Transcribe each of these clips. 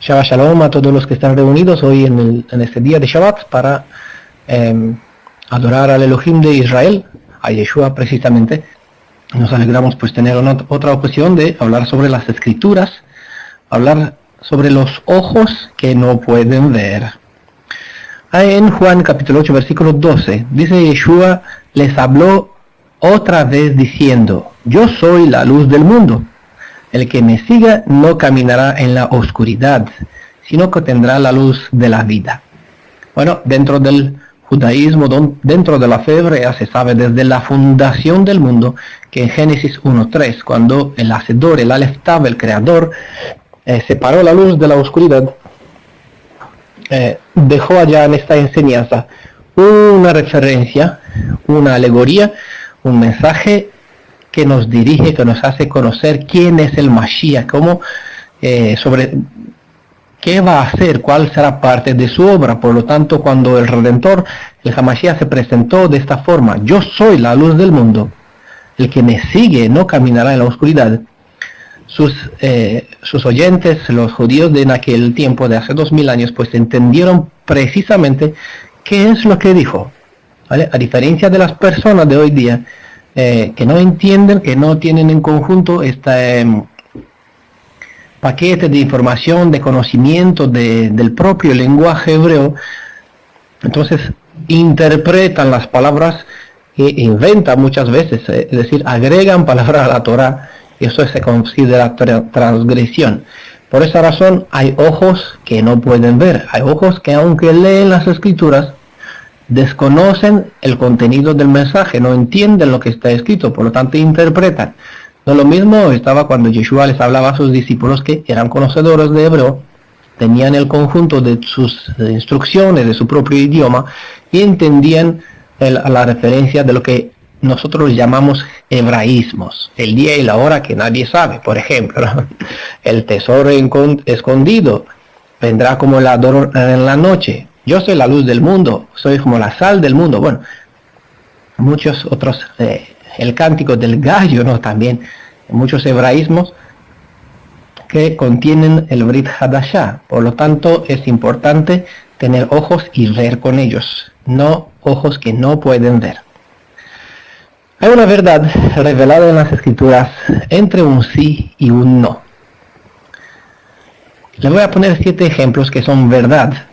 Shabbat Shalom a todos los que están reunidos hoy en este día de Shabbat para adorar al Elohim de Israel, a Yeshua precisamente. Nos alegramos pues tener otra ocasión de hablar sobre las escrituras, hablar sobre los ojos que no pueden ver. En Juan capítulo 8 versículo 12 dice: Yeshua les habló otra vez diciendo: yo soy la luz del mundo. El que me siga no caminará en la oscuridad, sino que tendrá la luz de la vida. Bueno, dentro del judaísmo, dentro de la fe hebrea, se sabe desde la fundación del mundo que en Génesis 1.3, cuando el hacedor, el Aleph Tav, el creador, separó la luz de la oscuridad, dejó allá en esta enseñanza una referencia, una alegoría, un mensaje que nos dirige, que nos hace conocer quién es el Mashiach, sobre qué va a hacer, cuál será parte de su obra. Por lo tanto, cuando el Redentor, el Hamashiach, se presentó de esta forma: yo soy la luz del mundo, el que me sigue no caminará en la oscuridad. Sus oyentes, los judíos de en aquel tiempo, de hace 2000 años, pues entendieron precisamente qué es lo que dijo, ¿vale? A diferencia de las personas de hoy día, que no entienden, que no tienen en conjunto este paquete de información, de conocimiento del propio lenguaje hebreo. Entonces interpretan las palabras e inventan muchas veces, es decir, agregan palabras a la Torah, y eso se considera transgresión. Por esa razón hay ojos que no pueden ver, hay ojos que aunque leen las escrituras, desconocen el contenido del mensaje, no entienden lo que está escrito, por lo tanto interpretan. No, lo mismo estaba cuando Yeshua les hablaba a sus discípulos que eran conocedores de hebreo, tenían el conjunto de sus instrucciones, de su propio idioma, y entendían la referencia de lo que nosotros llamamos hebraísmos, el día y la hora que nadie sabe. Por ejemplo, el tesoro escondido vendrá como el ladrón en la noche. Yo soy la luz del mundo, soy como la sal del mundo. Bueno, muchos otros, el cántico del gallo, ¿no? También muchos hebraísmos que contienen el Brit Hadashah. Por lo tanto, es importante tener ojos y ver con ellos, no ojos que no pueden ver. Hay una verdad revelada en las escrituras entre un sí y un no. Les voy a poner 7 ejemplos que son verdad.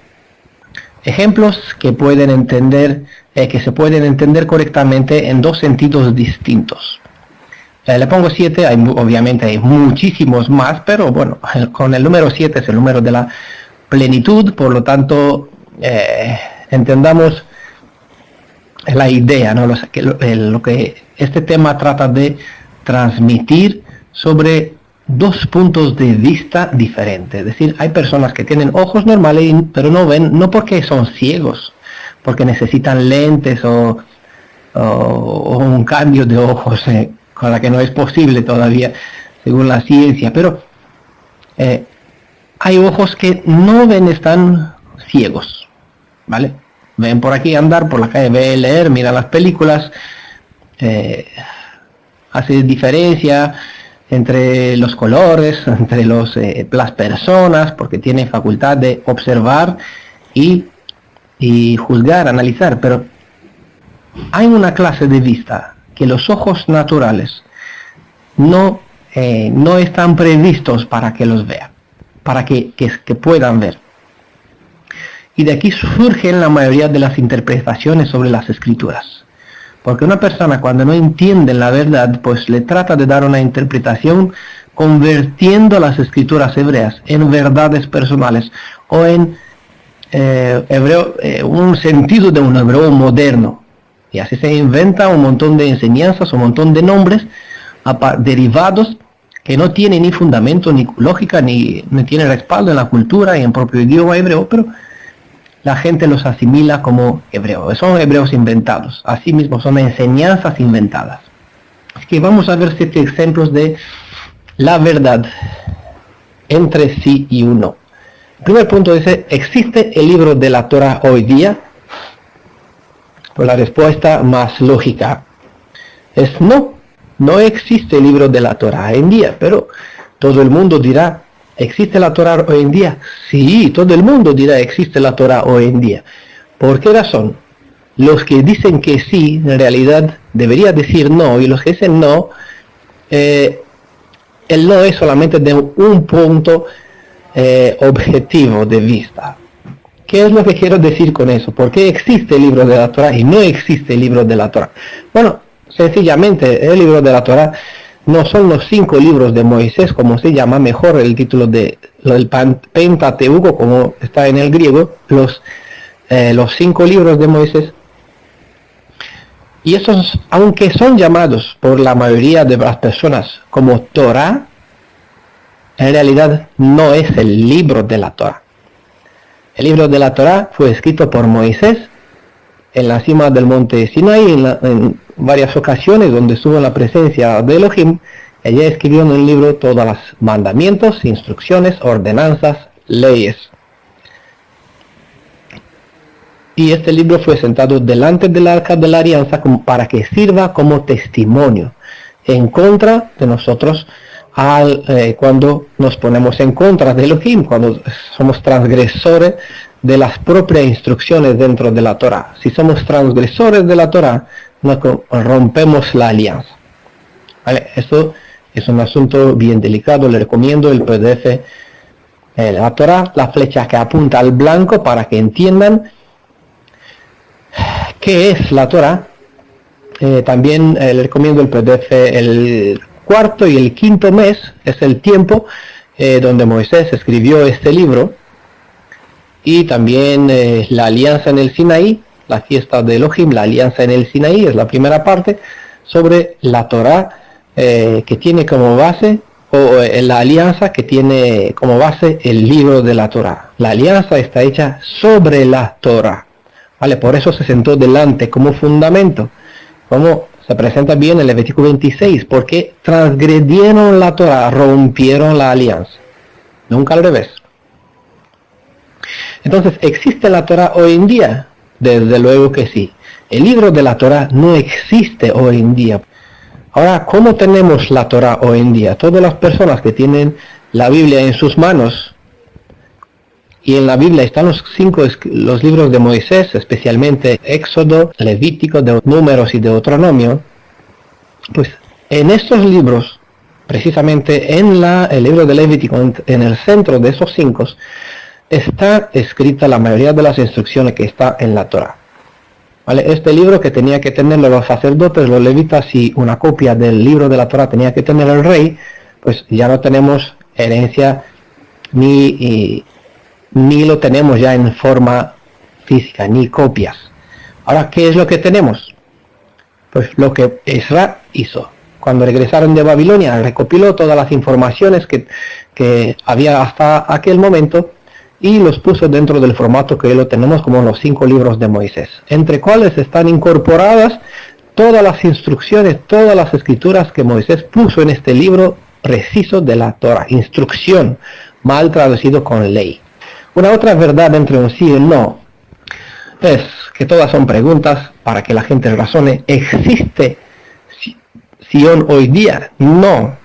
Ejemplos que pueden entender, que se pueden entender correctamente en dos sentidos distintos. Le pongo 7, obviamente hay muchísimos más, pero bueno, con el número 7 es el número de la plenitud, por lo tanto, entendamos la idea, ¿no? Lo que este tema trata de transmitir sobre dos puntos de vista diferentes. Es decir, hay personas que tienen ojos normales pero no ven, no porque son ciegos, porque necesitan lentes o un cambio de ojos, con la que no es posible todavía según la ciencia, pero hay ojos que no ven, están ciegos, ¿vale? Ven por aquí andar, por la calle, ven leer, miran las películas, hace diferencia entre los colores, entre las personas, porque tiene facultad de observar y juzgar, analizar. Pero hay una clase de vista que los ojos naturales no están previstos para que los vean, para que puedan ver. Y de aquí surgen la mayoría de las interpretaciones sobre las escrituras. Porque una persona, cuando no entiende la verdad, pues le trata de dar una interpretación convirtiendo las escrituras hebreas en verdades personales o en un sentido de un hebreo moderno. Y así se inventa un montón de enseñanzas, un montón de nombres derivados que no tienen ni fundamento, ni lógica, ni tienen respaldo en la cultura y en propio idioma hebreo, pero la gente los asimila como hebreos. Son hebreos inventados. Asimismo, son enseñanzas inventadas. Así que vamos a ver 7 ejemplos de la verdad entre sí y un no. El primer punto dice: ¿existe el libro de la Torah hoy día? Pues la respuesta más lógica es no. No existe el libro de la Torah hoy en día, pero todo el mundo dirá ¿Existe la Torá hoy en día? Sí, todo el mundo dirá existe la Torá hoy en día. ¿Por qué razón? Los que dicen que sí, en realidad debería decir no, y los que dicen no, el no es solamente de un punto objetivo de vista. ¿Qué es lo que quiero decir con eso? ¿Por qué existe el libro de la Torá y no existe el libro de la Torá? Bueno, sencillamente el libro de la Torá no son los 5 libros de Moisés, como se llama mejor el título del Pentateuco, como está en el griego, los 5 libros de Moisés. Y esos, aunque son llamados por la mayoría de las personas como Torá, en realidad no es el libro de la Torá. El libro de la Torá fue escrito por Moisés en la cima del monte Sinaí, en varias ocasiones donde estuvo en la presencia de Elohim. Ella escribió en el libro todos los mandamientos, instrucciones, ordenanzas, leyes. Y este libro fue sentado delante del arca de la alianza para que sirva como testimonio en contra de nosotros cuando nos ponemos en contra de Elohim, cuando somos transgresores de las propias instrucciones dentro de la Torá. Si somos transgresores de la Torá, nos rompemos la alianza. ¿Vale? Esto es un asunto bien delicado. Le recomiendo el PDF la Torá, la flecha que apunta al blanco, para que entiendan qué es la Torá. También le recomiendo el PDF el cuarto y el quinto mes, es el tiempo donde Moisés escribió este libro, y también la alianza en el Sinaí, la fiesta de Elohim, la alianza en el Sinaí, es la primera parte sobre la Torá que tiene como base, o la alianza que tiene como base el libro de la Torá. La alianza está hecha sobre la Torá, ¿vale? Por eso se sentó delante como fundamento, como se presenta bien en el Levítico 26, porque transgredieron la Torá, rompieron la alianza, nunca al revés. Entonces, ¿existe la Torá hoy en día? Desde luego que sí. El libro de la Torá no existe hoy en día. Ahora, ¿cómo tenemos la Torá hoy en día? Todas las personas que tienen la Biblia en sus manos, y en la Biblia están los libros de Moisés, especialmente Éxodo, Levítico, Números y Deuteronomio, pues en estos libros, precisamente en el libro de Levítico, en el centro de esos 5, está escrita la mayoría de las instrucciones que está en la Torá. ¿Vale? Este libro, que tenía que tenerlo los sacerdotes, los levitas, y una copia del libro de la Torá tenía que tener el rey, pues ya no tenemos herencia ni lo tenemos ya en forma física, ni copias. Ahora, ¿qué es lo que tenemos? Pues lo que Ezra hizo. Cuando regresaron de Babilonia, recopiló todas las informaciones que había hasta aquel momento, y los puso dentro del formato que hoy lo tenemos como los 5 libros de Moisés, entre cuales están incorporadas todas las instrucciones, todas las escrituras que Moisés puso en este libro preciso de la Torá. Instrucción, mal traducido con ley. Una otra verdad entre un sí y un no es que todas son preguntas para que la gente razone. ¿Existe Sion hoy día? No.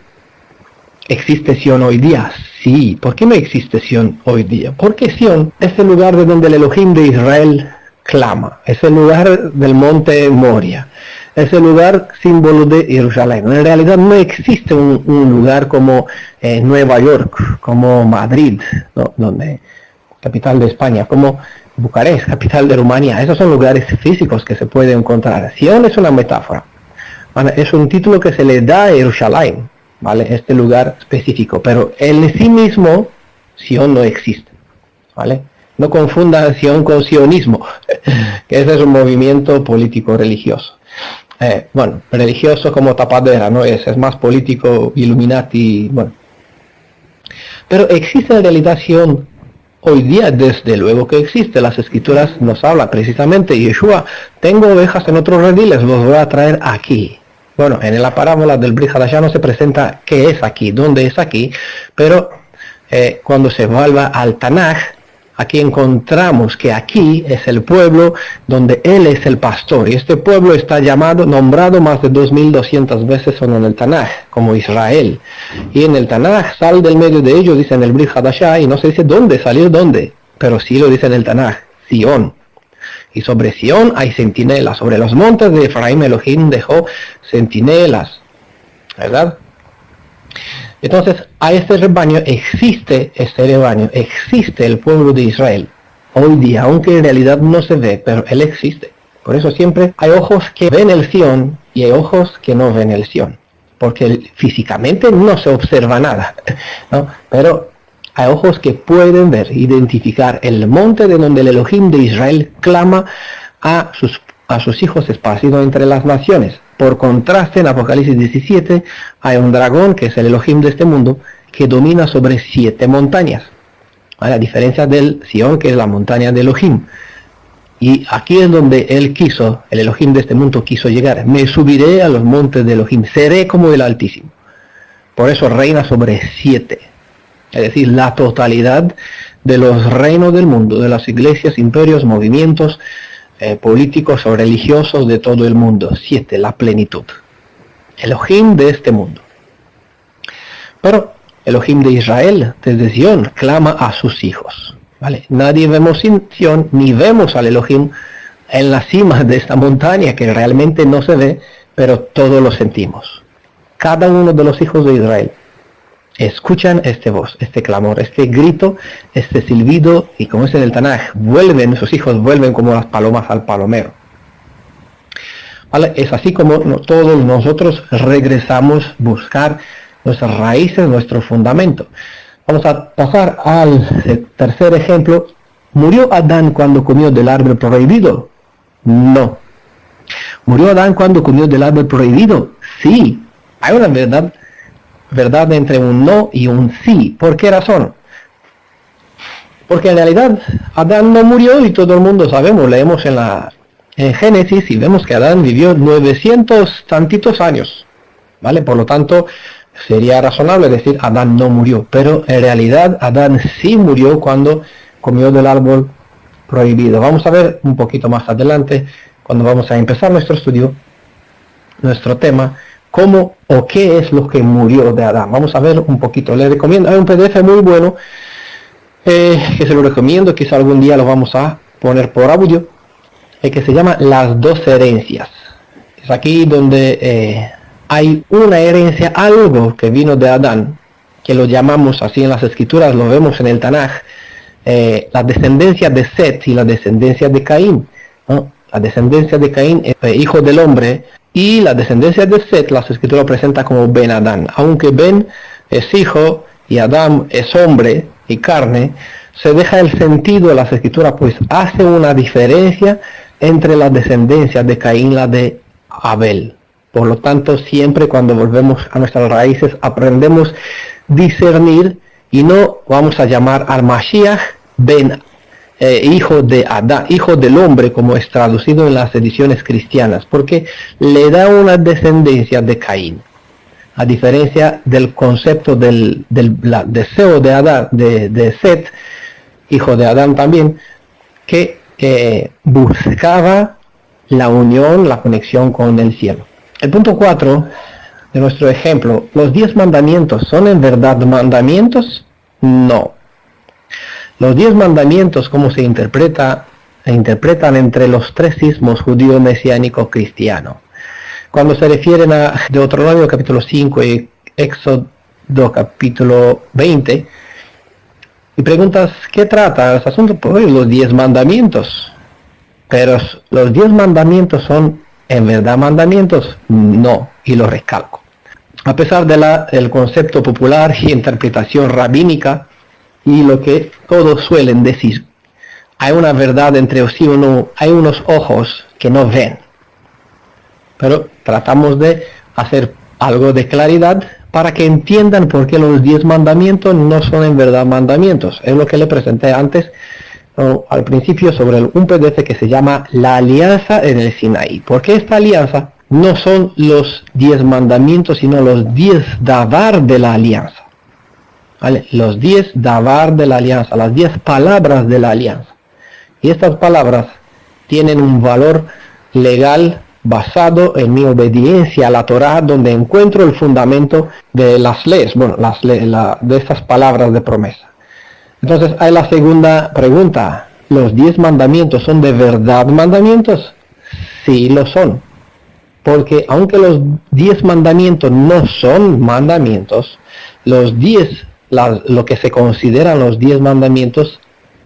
¿Existe Sion hoy día? Sí. ¿Por qué no existe Sion hoy día? Porque Sion es el lugar de donde el Elohim de Israel clama. Es el lugar del monte Moria. Es el lugar símbolo de Jerusalén. En realidad no existe un lugar como Nueva York, como Madrid, ¿no? Donde capital de España, como Bucarest, capital de Rumanía. Esos son lugares físicos que se pueden encontrar. Sion es una metáfora. ¿Vale? Es un título que se le da a Jerusalén, ¿vale? Este lugar específico, pero en sí mismo Sion no existe, ¿vale? No confundan Sion con sionismo, que ese es un movimiento político religioso. Bueno, religioso como tapadera, ¿no? Es más político, Illuminati, bueno. Pero existe en realidad Sion hoy día, desde luego que existe. Las escrituras nos hablan precisamente. Yeshua, tengo ovejas en otros rediles, los voy a traer aquí. Bueno, en la parábola del Brit Hadashah no se presenta qué es aquí, dónde es aquí, pero cuando se vuelva al Tanaj, aquí encontramos que aquí es el pueblo donde Él es el pastor. Y este pueblo está nombrado más de 2200 veces solo en el Tanaj, como Israel. Y en el Tanaj, sal del medio de ellos, dice en el Brit Hadashah, y no se dice dónde, salir dónde, pero sí lo dice en el Tanaj, Sión. Y sobre Sión hay centinelas, sobre los montes de Efraín Elohim dejó centinelas, ¿verdad? Entonces, a este rebaño existe el pueblo de Israel, hoy día, aunque en realidad no se ve, pero él existe. Por eso siempre hay ojos que ven el Sión y hay ojos que no ven el Sión, porque físicamente no se observa nada, ¿no? Pero hay ojos que pueden ver, identificar el monte de donde el Elohim de Israel clama a sus hijos esparcidos entre las naciones. Por contraste, en Apocalipsis 17 hay un dragón, que es el Elohim de este mundo, que domina sobre 7 montañas. A la diferencia del Sión, que es la montaña de Elohim. Y aquí es donde él el Elohim de este mundo quiso llegar. Me subiré a los montes de Elohim, seré como el Altísimo. Por eso reina sobre 7. Es decir, la totalidad de los reinos del mundo, de las iglesias, imperios, movimientos, políticos o religiosos de todo el mundo. 7, la plenitud. Elohim de este mundo. Pero Elohim de Israel, desde Sion, clama a sus hijos. ¿Vale? Nadie vemos Sion, ni vemos al Elohim en la cima de esta montaña, que realmente no se ve, pero todos lo sentimos. Cada uno de los hijos de Israel escuchan este voz, este clamor, este grito, este silbido, y como es en el Tanaj, sus hijos vuelven como las palomas al palomero. ¿Vale? Es así como todos nosotros regresamos a buscar nuestras raíces, nuestro fundamento. Vamos a pasar al tercer ejemplo. ¿Murió Adán cuando comió del árbol prohibido? No. ¿Murió Adán cuando comió del árbol prohibido? Sí. Hay una verdad entre un no y un sí. ¿Por qué razón? Porque en realidad Adán no murió y todo el mundo sabemos, leemos en Génesis y vemos que Adán vivió 900 tantitos años, ¿vale? Por lo tanto, sería razonable decir Adán no murió, pero en realidad Adán sí murió cuando comió del árbol prohibido. Vamos a ver un poquito más adelante, cuando vamos a empezar nuestro estudio, nuestro tema, cómo o qué es lo que murió de Adán. Vamos a ver un poquito. Les recomiendo, hay un PDF muy bueno que se lo recomiendo, quizá algún día lo vamos a poner por audio, que se llama Las dos herencias. Es aquí donde hay una herencia, algo que vino de Adán, que lo llamamos así en las escrituras, lo vemos en el Tanaj, la descendencia de Set y la descendencia de Caín, ¿no? La descendencia de Caín es hijo del hombre, y la descendencia de Set, las escrituras presenta como Ben Adán. Aunque Ben es hijo y Adán es hombre y carne, se deja el sentido de las escrituras, pues hace una diferencia entre la descendencia de Caín y la de Abel. Por lo tanto, siempre cuando volvemos a nuestras raíces, aprendemos a discernir y no vamos a llamar al Mashiach Ben hijo de Adán, hijo del hombre, como es traducido en las ediciones cristianas, porque le da una descendencia de Caín, a diferencia del concepto del deseo de Adán, de Set, hijo de Adán también, que buscaba la unión, la conexión con el cielo. El punto 4 de nuestro ejemplo, ¿los 10 mandamientos son en verdad mandamientos? No. Los 10 mandamientos, como se interpretan entre los tres sismos judío, mesiánico, cristiano. Cuando se refieren a Deuteronomio capítulo 5 y Éxodo capítulo 20, y preguntas, ¿qué trata ese asunto? Pues los 10 mandamientos. Pero los 10 mandamientos son en verdad mandamientos, no, y lo recalco. A pesar del concepto popular y interpretación rabínica, y lo que todos suelen decir, hay una verdad entre sí o no, hay unos ojos que no ven. Pero tratamos de hacer algo de claridad para que entiendan por qué los 10 mandamientos no son en verdad mandamientos. Es lo que le presenté antes, al principio, sobre un PDF que se llama La Alianza en el Sinaí. Porque esta alianza no son los 10 mandamientos, sino los 10 davar de la alianza. ¿vale? Los 10 davar de la alianza, las 10 palabras de la alianza. Y estas palabras tienen un valor legal basado en mi obediencia a la Torá, donde encuentro el fundamento de las leyes, bueno, de estas palabras de promesa. Entonces hay la segunda pregunta: ¿los 10 mandamientos son de verdad mandamientos? Sí, lo son. Porque aunque los 10 mandamientos no son mandamientos, los 10, lo que se consideran los 10 mandamientos,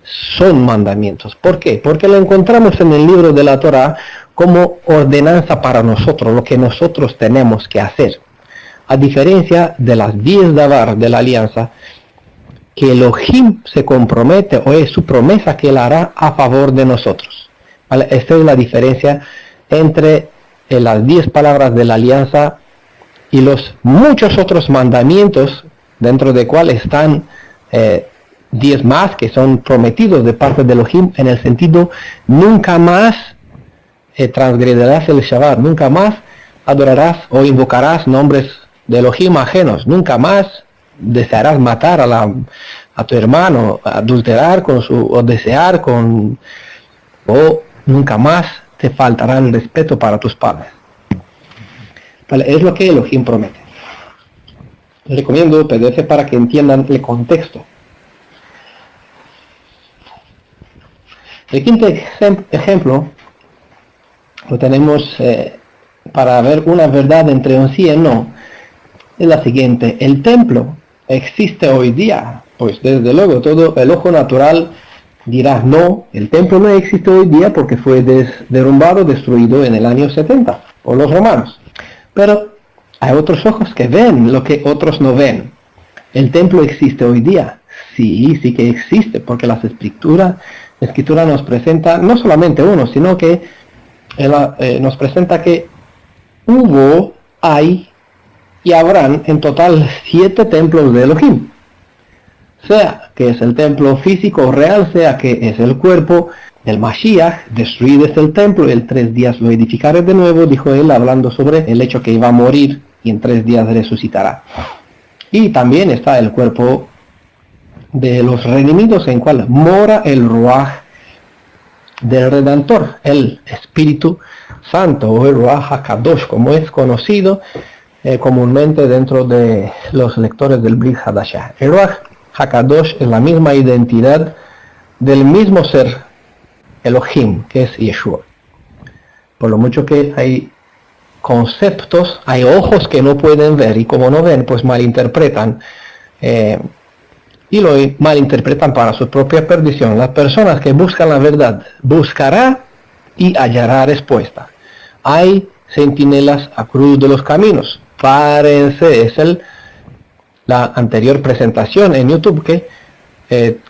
son mandamientos. ¿Por qué? Porque lo encontramos en el libro de la Torá como ordenanza para nosotros, lo que nosotros tenemos que hacer. A diferencia de las 10 davar de la alianza, que Elohim se compromete, o es su promesa que él hará a favor de nosotros. ¿Vale? Esta es la diferencia entre las 10 palabras de la alianza y los muchos otros mandamientos, dentro de cuales están 10 más que son prometidos de parte de Elohim, en el sentido: nunca más transgredirás el Shabbat, nunca más adorarás o invocarás nombres de Elohim ajenos, nunca más desearás matar a tu hermano, adulterar con o desear con, o nunca más te faltará el respeto para tus padres. Vale, es lo que Elohim promete. Les recomiendo PDF para que entiendan el contexto. El quinto ejemplo lo tenemos para ver una verdad entre un sí y un no. Es la siguiente: el templo existe hoy día. Pues desde luego todo el ojo natural dirá: no, el templo no existe hoy día porque fue derrumbado, destruido en el año 70 por los romanos. Pero hay otros ojos que ven lo que otros no ven. ¿El templo existe hoy día? Sí, sí que existe, porque la escritura nos presenta no solamente uno, sino que nos presenta que hubo, hay y habrán en total 7 templos de Elohim. Sea que es el templo físico real, sea que es el cuerpo del Mashiach. Destruid el templo y en 3 días lo edificaré de nuevo, dijo él, hablando sobre el hecho que iba a morir y en 3 días resucitará. Y también está el cuerpo de los redimidos, en cual mora el Ruach del Redentor, el Espíritu Santo, o el Ruach HaKadosh, como es conocido comúnmente dentro de los lectores del Brit Hadashah. El Ruach HaKadosh es la misma identidad del mismo ser Elohim, que es Yeshua. Por lo mucho que hay conceptos, hay ojos que no pueden ver, y como no ven, pues malinterpretan, y lo malinterpretan para su propia perdición. Las personas que buscan la verdad buscará y hallará respuesta. Hay centinelas a cruz de los caminos. Párense, es la anterior presentación en YouTube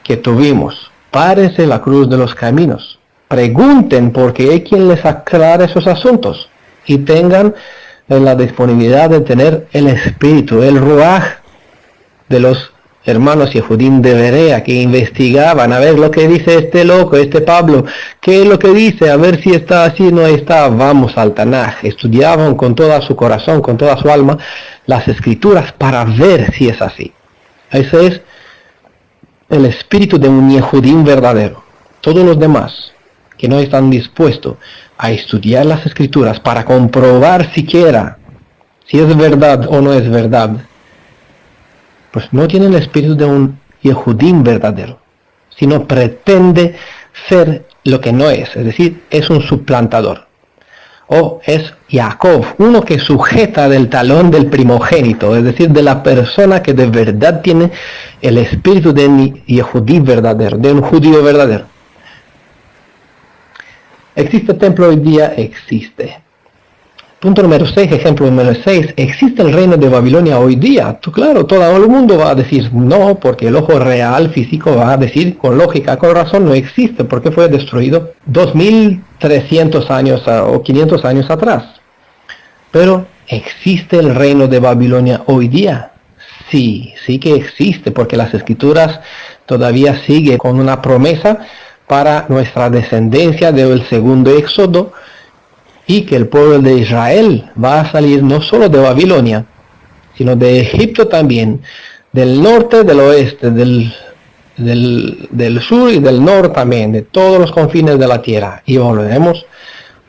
que tuvimos. Párense la cruz de los caminos. Pregunten, porque hay quien les aclara esos asuntos. Y tengan la disponibilidad de tener el espíritu, el ruaj de los hermanos Yehudim de Berea, que investigaban a ver lo que dice este loco, este Pablo, qué es lo que dice, a ver si está así, no está, vamos al Tanaj. Estudiaban con todo su corazón, con toda su alma, las escrituras para ver si es así. Ese es el espíritu de un Yehudim verdadero. Todos los demás que no están dispuestos a estudiar las escrituras para comprobar siquiera si es verdad o no es verdad, pues no tiene el espíritu de un Yehudim verdadero, sino pretende ser lo que no es decir, es un suplantador. O es Jacob, uno que sujeta del talón del primogénito, es decir, de la persona que de verdad tiene el espíritu de un Yehudí verdadero, de un judío verdadero. ¿Existe templo hoy día? Existe. Punto número 6, ejemplo número 6, ¿existe el reino de Babilonia hoy día? Claro, todo el mundo va a decir no, porque el ojo real, físico, va a decir con lógica, con razón, no existe, porque fue destruido 2300 años o 500 años atrás. Pero, ¿existe el reino de Babilonia hoy día? Sí, sí que existe, porque las escrituras todavía siguen con una promesa para nuestra descendencia del segundo éxodo, y que el pueblo de Israel va a salir no solo de Babilonia, sino de Egipto también, del norte, del oeste, del sur y del norte también, de todos los confines de la tierra, y volveremos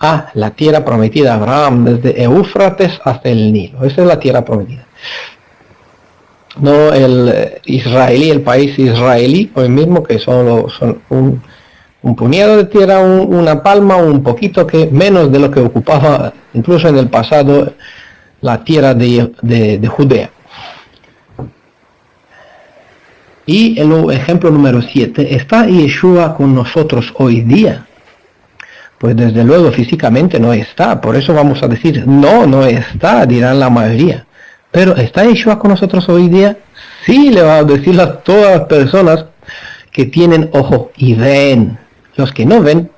a la tierra prometida a Abraham, desde Éufrates hasta el Nilo. Esa es la tierra prometida. No el israelí, el país israelí, hoy mismo, que son un puñado de tierra, una palma, un poquito que menos de lo que ocupaba incluso en el pasado la tierra de Judea. Y el ejemplo número 7, ¿está Yeshua con nosotros hoy día? Pues desde luego físicamente no está, por eso vamos a decir, no está, dirán la mayoría. Pero ¿está Yeshua con nosotros hoy día? Sí, le va a decir a todas las personas que tienen ojo y ven. Los que no ven,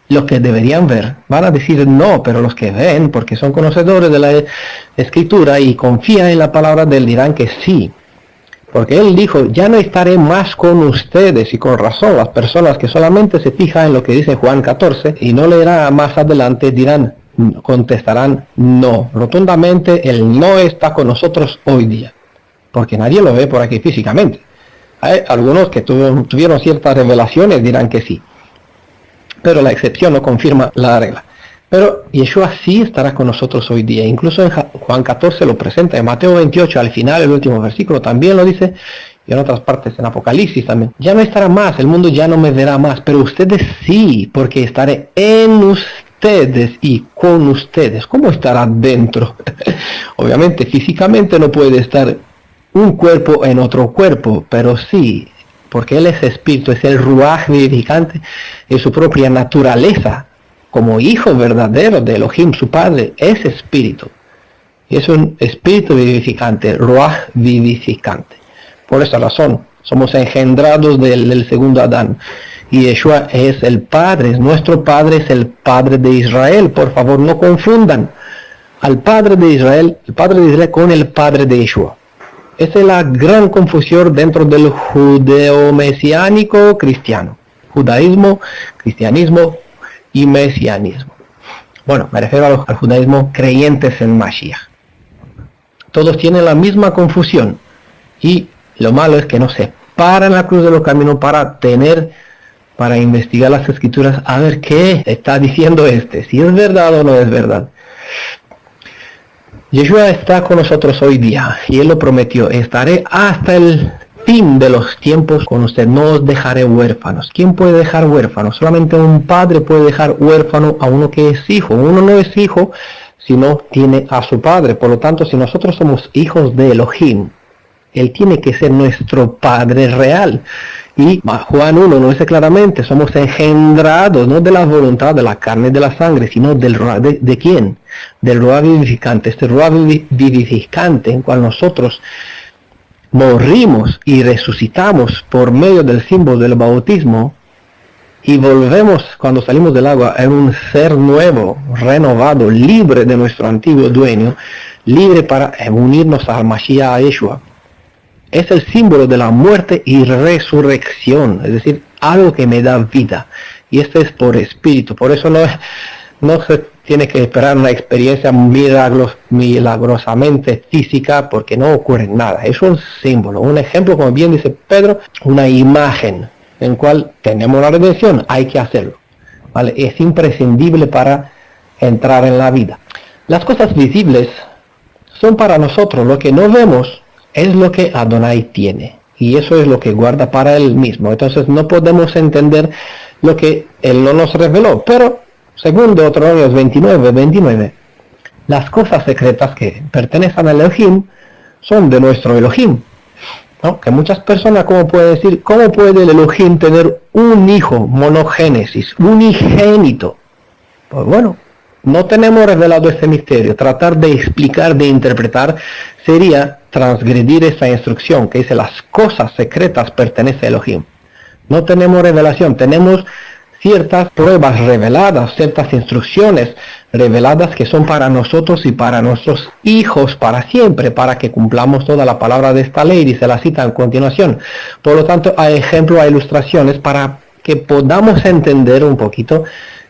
lo que deberían ver, van a decir no, pero los que ven, porque son conocedores de la Escritura y confían en la palabra de él, dirán que sí. Porque él dijo, ya no estaré más con ustedes, y con razón, las personas que solamente se fijan en lo que dice Juan 14 y no leerán más adelante, contestarán no. Rotundamente, él no está con nosotros hoy día, porque nadie lo ve por aquí físicamente. Hay algunos que tuvieron ciertas revelaciones, dirán que sí, pero la excepción no confirma la regla. Pero Yeshua sí estará con nosotros hoy día. Incluso en Juan 14 lo presenta, en Mateo 28 al final, el último versículo también lo dice, y en otras partes en Apocalipsis también. Ya no estará más, el mundo ya no me verá más, pero ustedes sí, porque estaré en ustedes y con ustedes. ¿Cómo estará dentro? Obviamente físicamente no puede estar un cuerpo en otro cuerpo, pero sí, porque él es espíritu, es el ruaj vivificante, es su propia naturaleza. Como hijo verdadero de Elohim, su padre, es espíritu. Y es un espíritu vivificante, ruaj vivificante. Por esa razón, somos engendrados del segundo Adán. Y Yeshua es el Padre, nuestro Padre es el Padre de Israel. Por favor, no confundan al Padre de Israel, el Padre de Israel con el Padre de Yeshua. Esa es la gran confusión dentro del judeo-mesiánico cristiano. Judaísmo, cristianismo y mesianismo. Bueno, me refiero al judaísmo creyentes en Mashiach. Todos tienen la misma confusión y lo malo es que no se paran la cruz de los caminos para investigar las escrituras a ver qué está diciendo si es verdad o no es verdad. Yeshua está con nosotros hoy día y él lo prometió, estaré hasta el fin de los tiempos con usted, no os dejaré huérfanos. ¿Quién puede dejar huérfanos? Solamente un padre puede dejar huérfano a uno que es hijo. Uno no es hijo si no tiene a su padre. Por lo tanto, si nosotros somos hijos de Elohim, él tiene que ser nuestro padre real. Y Juan 1 nos dice claramente, somos engendrados no de la voluntad de la carne y de la sangre, sino del ruaj. ¿De quién? Del ruaj vivificante. Este ruaj vivificante en cual nosotros morimos y resucitamos por medio del símbolo del bautismo y volvemos cuando salimos del agua en un ser nuevo, renovado, libre de nuestro antiguo dueño, libre para unirnos al Mashiach, a Yeshua. Es el símbolo de la muerte y resurrección, es decir, algo que me da vida, y esto es por espíritu. Por eso no se tiene que esperar una experiencia milagrosamente física, porque no ocurre nada. Es un símbolo, un ejemplo, como bien dice Pedro, una imagen en cual tenemos la redención, hay que hacerlo, ¿vale? Es imprescindible para entrar en la vida. Las cosas visibles son para nosotros, lo que no vemos es lo que Adonai tiene, y eso es lo que guarda para él mismo. Entonces no podemos entender lo que él no nos reveló, pero según Deuteronomio 29, las cosas secretas que pertenecen a Elohim son de nuestro Elohim, ¿no? Que muchas personas, ¿cómo puede el Elohim tener un hijo, monogénesis, unigénito? Pues bueno, no tenemos revelado ese misterio. Tratar de explicar, de interpretar, sería transgredir esa instrucción que dice las cosas secretas pertenecen a Elohim. No tenemos revelación, tenemos ciertas pruebas reveladas, ciertas instrucciones reveladas que son para nosotros y para nuestros hijos para siempre, para que cumplamos toda la palabra de esta ley, y se la cita a continuación. Por lo tanto, hay ejemplos, hay ilustraciones para que podamos entender un poquito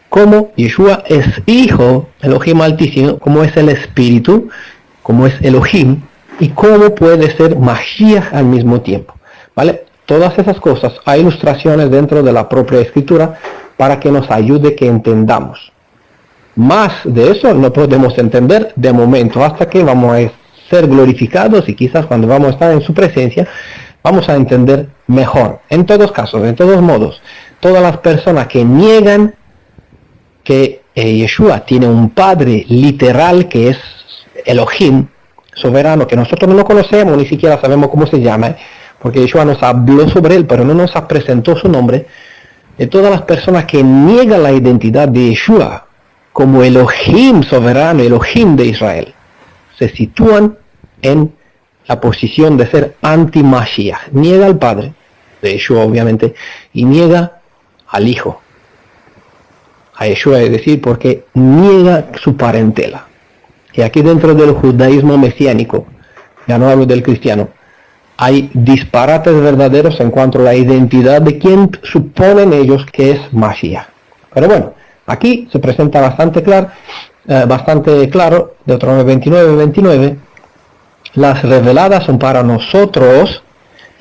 cómo Yeshua es hijo, Elohim Altísimo, cómo es el Espíritu, cómo es Elohim, y cómo puede ser Mashiach al mismo tiempo, ¿vale? Todas esas cosas, hay ilustraciones dentro de la propia escritura para que nos ayude que entendamos. Más de eso no podemos entender de momento, hasta que vamos a ser glorificados y quizás cuando vamos a estar en su presencia, vamos a entender mejor. En todos casos, en todos modos, todas las personas que niegan que Yeshua tiene un padre literal que es Elohim, soberano, que nosotros no lo conocemos, ni siquiera sabemos cómo se llama, porque Yeshua nos habló sobre él, pero no nos presentó su nombre. De todas las personas que niegan la identidad de Yeshua como Elohim soberano, Elohim de Israel, se sitúan en la posición de ser anti-Mashiach. Niega al Padre, de Yeshua obviamente, y niega al Hijo, a Yeshua, es decir, porque niega su parentela. Y aquí dentro del judaísmo mesiánico, ya no hablo del cristiano, hay disparates verdaderos en cuanto a la identidad de quien suponen ellos que es Mashiach. Pero bueno, aquí se presenta bastante claro, Deuteronomio 29, las reveladas son para nosotros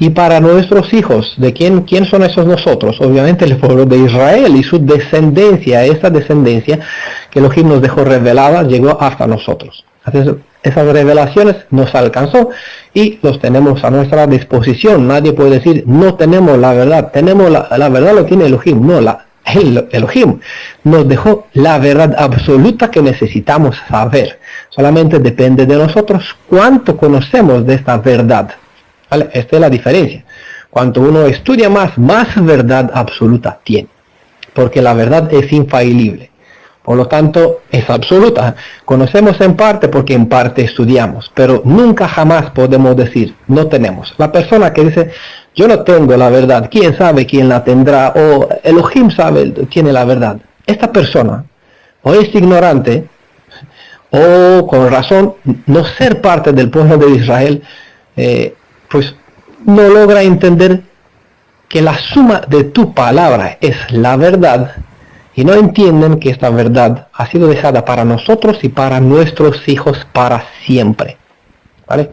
y para nuestros hijos. ¿De quién son esos nosotros? Obviamente el pueblo de Israel y su descendencia, esa descendencia que Elohim nos dejó revelada, llegó hasta nosotros. Entonces, esas revelaciones nos alcanzó y los tenemos a nuestra disposición. Nadie puede decir, no tenemos la verdad, tenemos la verdad lo tiene Elohim. No, Elohim nos dejó la verdad absoluta que necesitamos saber. Solamente depende de nosotros cuánto conocemos de esta verdad. ¿Vale? Esta es la diferencia. Cuanto uno estudia más verdad absoluta tiene. Porque la verdad es infalible. Por lo tanto, es absoluta. Conocemos en parte porque en parte estudiamos. Pero nunca jamás podemos decir, no tenemos. La persona que dice, yo no tengo la verdad, ¿quién sabe quién la tendrá? O Elohim sabe, tiene la verdad. Esta persona o es ignorante o con razón no ser parte del pueblo de Israel, pues no logra entender que la suma de tu palabra es la verdad y no entienden que esta verdad ha sido dejada para nosotros y para nuestros hijos para siempre. ¿Vale?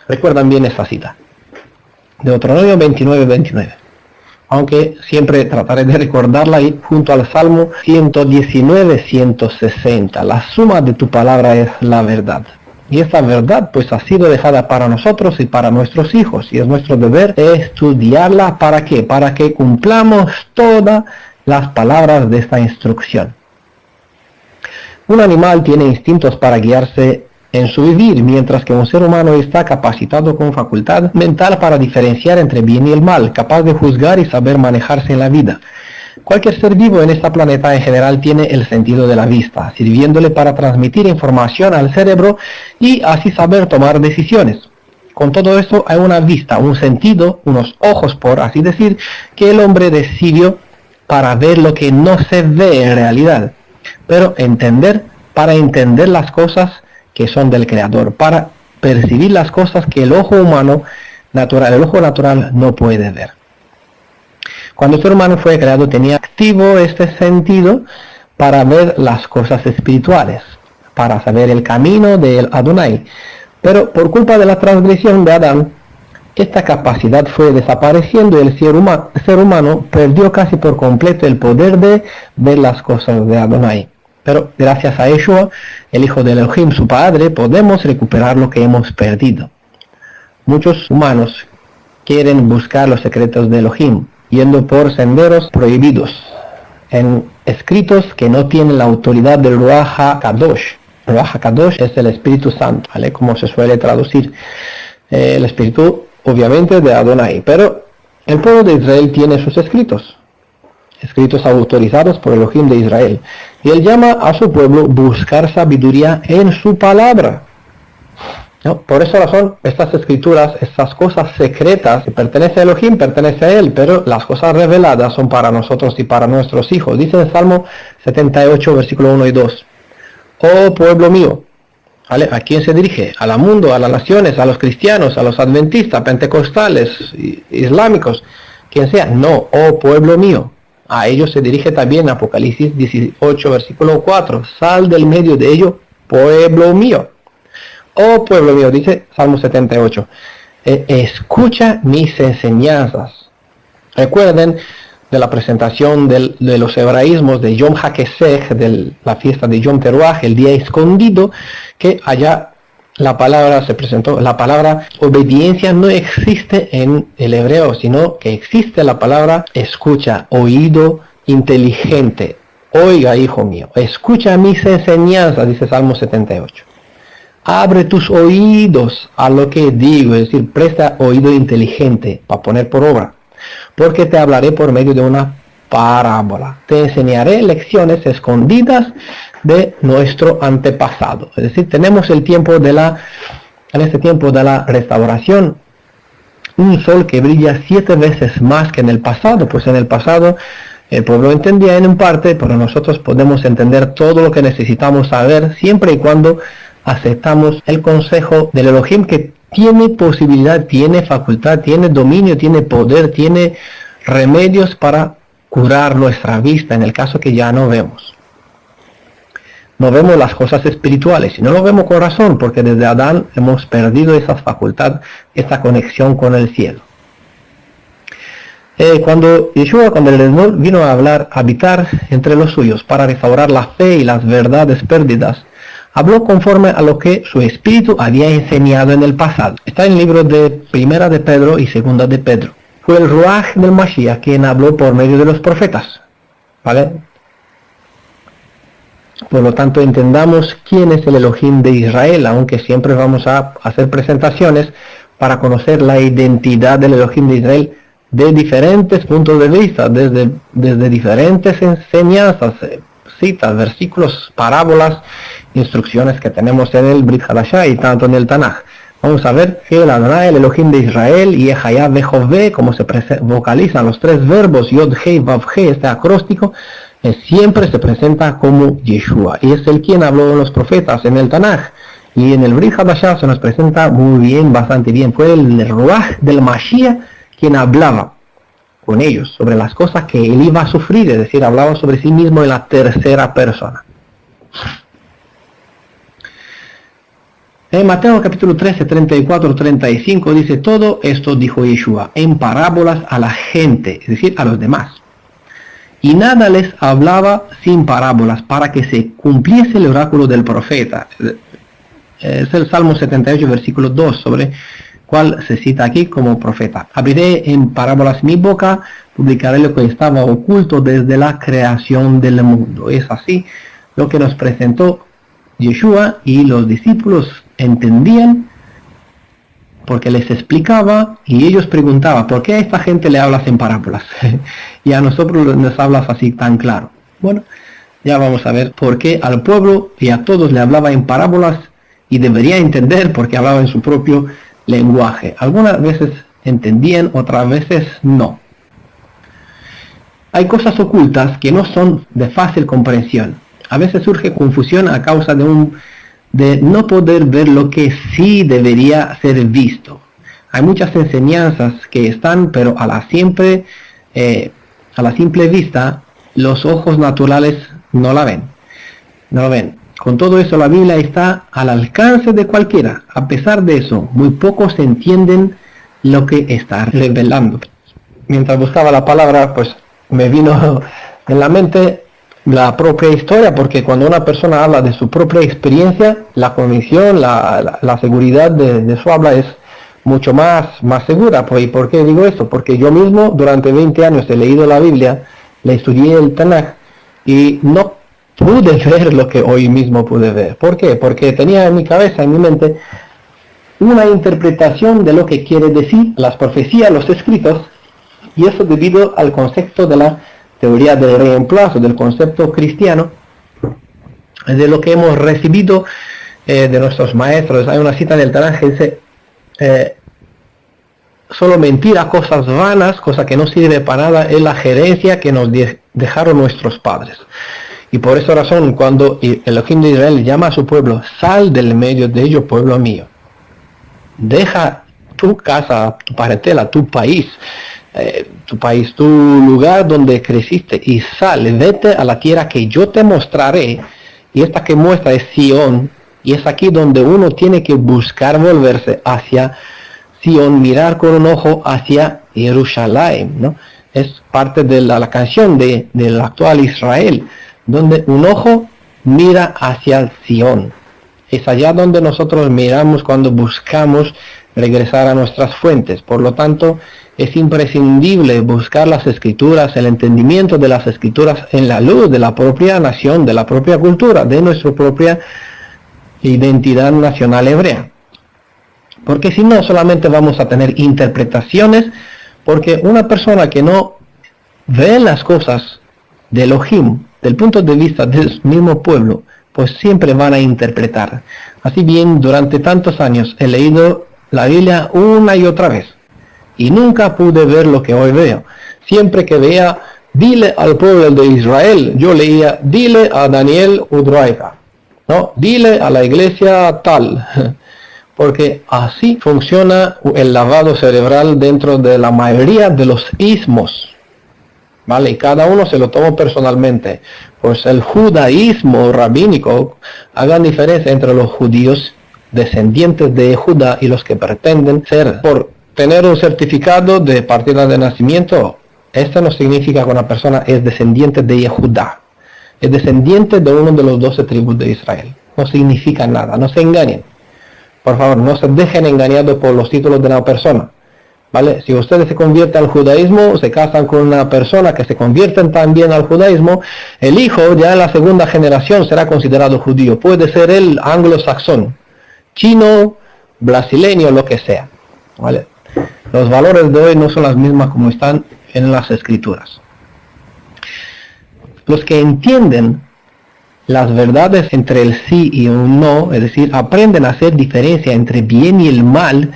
Recuerdan bien esta cita. Deuteronomio 29. Aunque siempre trataré de recordarla ahí junto al Salmo 119-160. La suma de tu palabra es la verdad. Y esta verdad pues ha sido dejada para nosotros y para nuestros hijos. Y es nuestro deber estudiarla. ¿Para qué? Para que cumplamos todas las palabras de esta instrucción. Un animal tiene instintos para guiarse en su vivir, mientras que un ser humano está capacitado con facultad mental para diferenciar entre bien y el mal, capaz de juzgar y saber manejarse en la vida. Cualquier ser vivo en este planeta en general tiene el sentido de la vista, sirviéndole para transmitir información al cerebro y así saber tomar decisiones. Con todo esto hay una vista, un sentido, unos ojos por así decir, que el hombre decidió para ver lo que no se ve en realidad, pero para entender las cosas que son del Creador, para percibir las cosas que el ojo natural no puede ver. Cuando el ser humano fue creado tenía activo este sentido para ver las cosas espirituales, para saber el camino del Adonai. Pero por culpa de la transgresión de Adán, esta capacidad fue desapareciendo y el ser humano perdió casi por completo el poder de ver las cosas de Adonai. Pero gracias a Yeshua, el Hijo de Elohim, su Padre, podemos recuperar lo que hemos perdido. Muchos humanos quieren buscar los secretos de Elohim, yendo por senderos prohibidos, en escritos que no tienen la autoridad del Ruach HaKadosh. Ruach HaKadosh es el Espíritu Santo, ¿vale? Como se suele traducir. El Espíritu, obviamente, de Adonai. Pero el pueblo de Israel tiene sus escritos autorizados por Elohim de Israel. Y él llama a su pueblo buscar sabiduría en su palabra. ¿No? Por esa razón, estas escrituras, estas cosas secretas, que pertenece a Elohim, pertenece a él, pero las cosas reveladas son para nosotros y para nuestros hijos. Dice en Salmo 78, versículo 1 y 2. Oh pueblo mío, ¿vale? ¿A quién se dirige? Al mundo, a las naciones, a los cristianos, a los adventistas, pentecostales, islámicos, quien sea. No, oh pueblo mío. A ellos se dirige también Apocalipsis 18, versículo 4. Sal del medio de ellos, pueblo mío. oh pueblo mío, dice Salmo 78, escucha mis enseñanzas. Recuerden de la presentación de los hebraísmos de Yom HaKesech, de la fiesta de Yom Teruah, el día escondido, que allá la palabra se presentó, la palabra obediencia no existe en el hebreo, sino que existe la palabra escucha, oído inteligente. Oiga, hijo mío, escucha mis enseñanzas, dice Salmo 78. Abre tus oídos a lo que digo, es decir, presta oído inteligente para poner por obra, porque te hablaré por medio de una parábola. Te enseñaré lecciones escondidas de nuestro antepasado. Es decir, tenemos el tiempo en este tiempo de la restauración, un sol que brilla 7 veces más que en el pasado, pues en el pasado el pueblo entendía en parte, pero nosotros podemos entender todo lo que necesitamos saber siempre y cuando aceptamos el consejo del Elohim, que tiene posibilidad, tiene facultad, tiene dominio, tiene poder, tiene remedios para curar nuestra vista en el caso que ya no vemos. No vemos las cosas espirituales y no lo vemos con razón, porque desde Adán hemos perdido esa facultad, esta conexión con el cielo. Cuando Yeshua, cuando el Señor vino a habitar entre los suyos para restaurar la fe y las verdades perdidas, habló conforme a lo que su espíritu había enseñado en el pasado. Está en el libro de Primera de Pedro y Segunda de Pedro. Fue el Ruach del Mashiach quien habló por medio de los profetas, ¿vale? Por lo tanto, entendamos quién es el Elohim de Israel, aunque siempre vamos a hacer presentaciones para conocer la identidad del Elohim de Israel de diferentes puntos de vista, desde diferentes enseñanzas, citas, versículos, parábolas, instrucciones que tenemos en el Brit Hadashah y tanto en el Tanaj. Vamos a ver que el Adonai, el Elohim de Israel, y Ejayá Bejové, como se vocalizan los 3 verbos, Yod Hei Vav Hei, este acróstico, siempre se presenta como Yeshua, y es el quien habló de los profetas en el Tanaj, y en el Brit Hadashah se nos presenta muy bien, bastante bien. Fue el Ruach del Mashiach quien hablaba con ellos sobre las cosas que él iba a sufrir, es decir, hablaba sobre sí mismo en la tercera persona. En Mateo capítulo 13, 34, 35 dice, todo esto dijo Yeshua en parábolas a la gente, es decir, a los demás. Y nada les hablaba sin parábolas, para que se cumpliese el oráculo del profeta. Es el Salmo 78, versículo 2, sobre cual se cita aquí como profeta. Abriré en parábolas mi boca, publicaré lo que estaba oculto desde la creación del mundo. Es así lo que nos presentó Yeshua, y los discípulos entendían porque les explicaba, y ellos preguntaban, ¿por qué a esta gente le hablas en parábolas? Y a nosotros nos hablas así tan claro. Bueno, ya vamos a ver por qué al pueblo y a todos le hablaba en parábolas, y debería entender porque hablaba en su propio lenguaje. Algunas veces entendían, otras veces no. Hay cosas ocultas que no son de fácil comprensión. A veces surge confusión a causa de no poder ver lo que sí debería ser visto. Hay muchas enseñanzas que están, pero a la simple vista, los ojos naturales no la ven. No lo ven. Con todo eso, la Biblia está al alcance de cualquiera. A pesar de eso, muy pocos entienden lo que está revelando. Mientras buscaba la palabra, pues me vino en la mente la propia historia, porque cuando una persona habla de su propia experiencia, la convicción, la seguridad de su habla es mucho más segura. ¿Y por qué digo esto? Porque yo mismo durante 20 años he leído la Biblia, le estudié el Tanaj, y no pude ver lo que hoy mismo pude ver. ¿Por qué? Porque tenía en mi cabeza, en mi mente, una interpretación de lo que quiere decir las profecías, los escritos, y eso debido al concepto de la teoría del reemplazo, del concepto cristiano, de lo que hemos recibido de nuestros maestros. Hay una cita del Tanaj que dice, solo mentira, cosas vanas, cosa que no sirve para nada, es la gerencia que nos dejaron nuestros padres. Y por esa razón, cuando el Elohim de Israel llama a su pueblo, sal del medio de ellos, pueblo mío. Deja tu casa, tu parentela, tu país, tu lugar donde creciste, y sal, vete a la tierra que yo te mostraré. Y esta que muestra es Sion, Y es aquí donde uno tiene que buscar volverse hacia Sion, mirar con un ojo hacia Jerusalén, ¿no? Es parte de la canción del actual Israel, donde un ojo mira hacia Sion. Es allá donde nosotros miramos cuando buscamos regresar a nuestras fuentes. Por lo tanto, es imprescindible buscar las escrituras, el entendimiento de las escrituras en la luz de la propia nación, de la propia cultura, de nuestra propia identidad nacional hebrea. Porque si no, solamente vamos a tener interpretaciones, porque una persona que no ve las cosas de Elohim, del punto de vista del mismo pueblo, pues siempre van a interpretar. Así bien, durante tantos años he leído la Biblia una y otra vez, y nunca pude ver lo que hoy veo. Siempre que veía, dile al pueblo de Israel, yo leía, dile a Daniel Udraica, ¿no? Dile a la iglesia tal, porque así funciona el lavado cerebral dentro de la mayoría de los ismos, ¿vale? Y cada uno se lo toma personalmente. Pues el judaísmo rabínico, hagan diferencia entre los judíos descendientes de Judá y los que pretenden ser, por tener un certificado de partida de nacimiento. Esto no significa que una persona es descendiente de Judá, es descendiente de uno de los 12 tribus de Israel. No significa nada, no se engañen. Por favor, no se dejen engañados por los títulos de la persona, ¿vale? Si ustedes se convierten al judaísmo, se casan con una persona que se convierten también al judaísmo, el hijo ya en la segunda generación será considerado judío. Puede ser el anglosaxón, chino, brasileño, lo que sea, ¿vale? Los valores de hoy no son las mismas como están en las escrituras. Los que entienden las verdades entre el sí y un no, es decir, aprenden a hacer diferencia entre bien y el mal,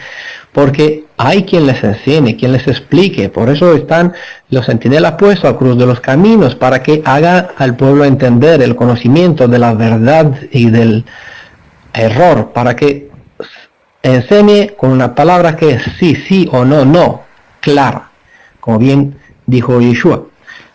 porque hay quien les enseñe, quien les explique. Por eso están los centinelas puestos a cruz de los caminos, para que haga al pueblo entender el conocimiento de la verdad y del error, para que enseñe con una palabra que es sí, sí o no, no, clara, como bien dijo Yeshua.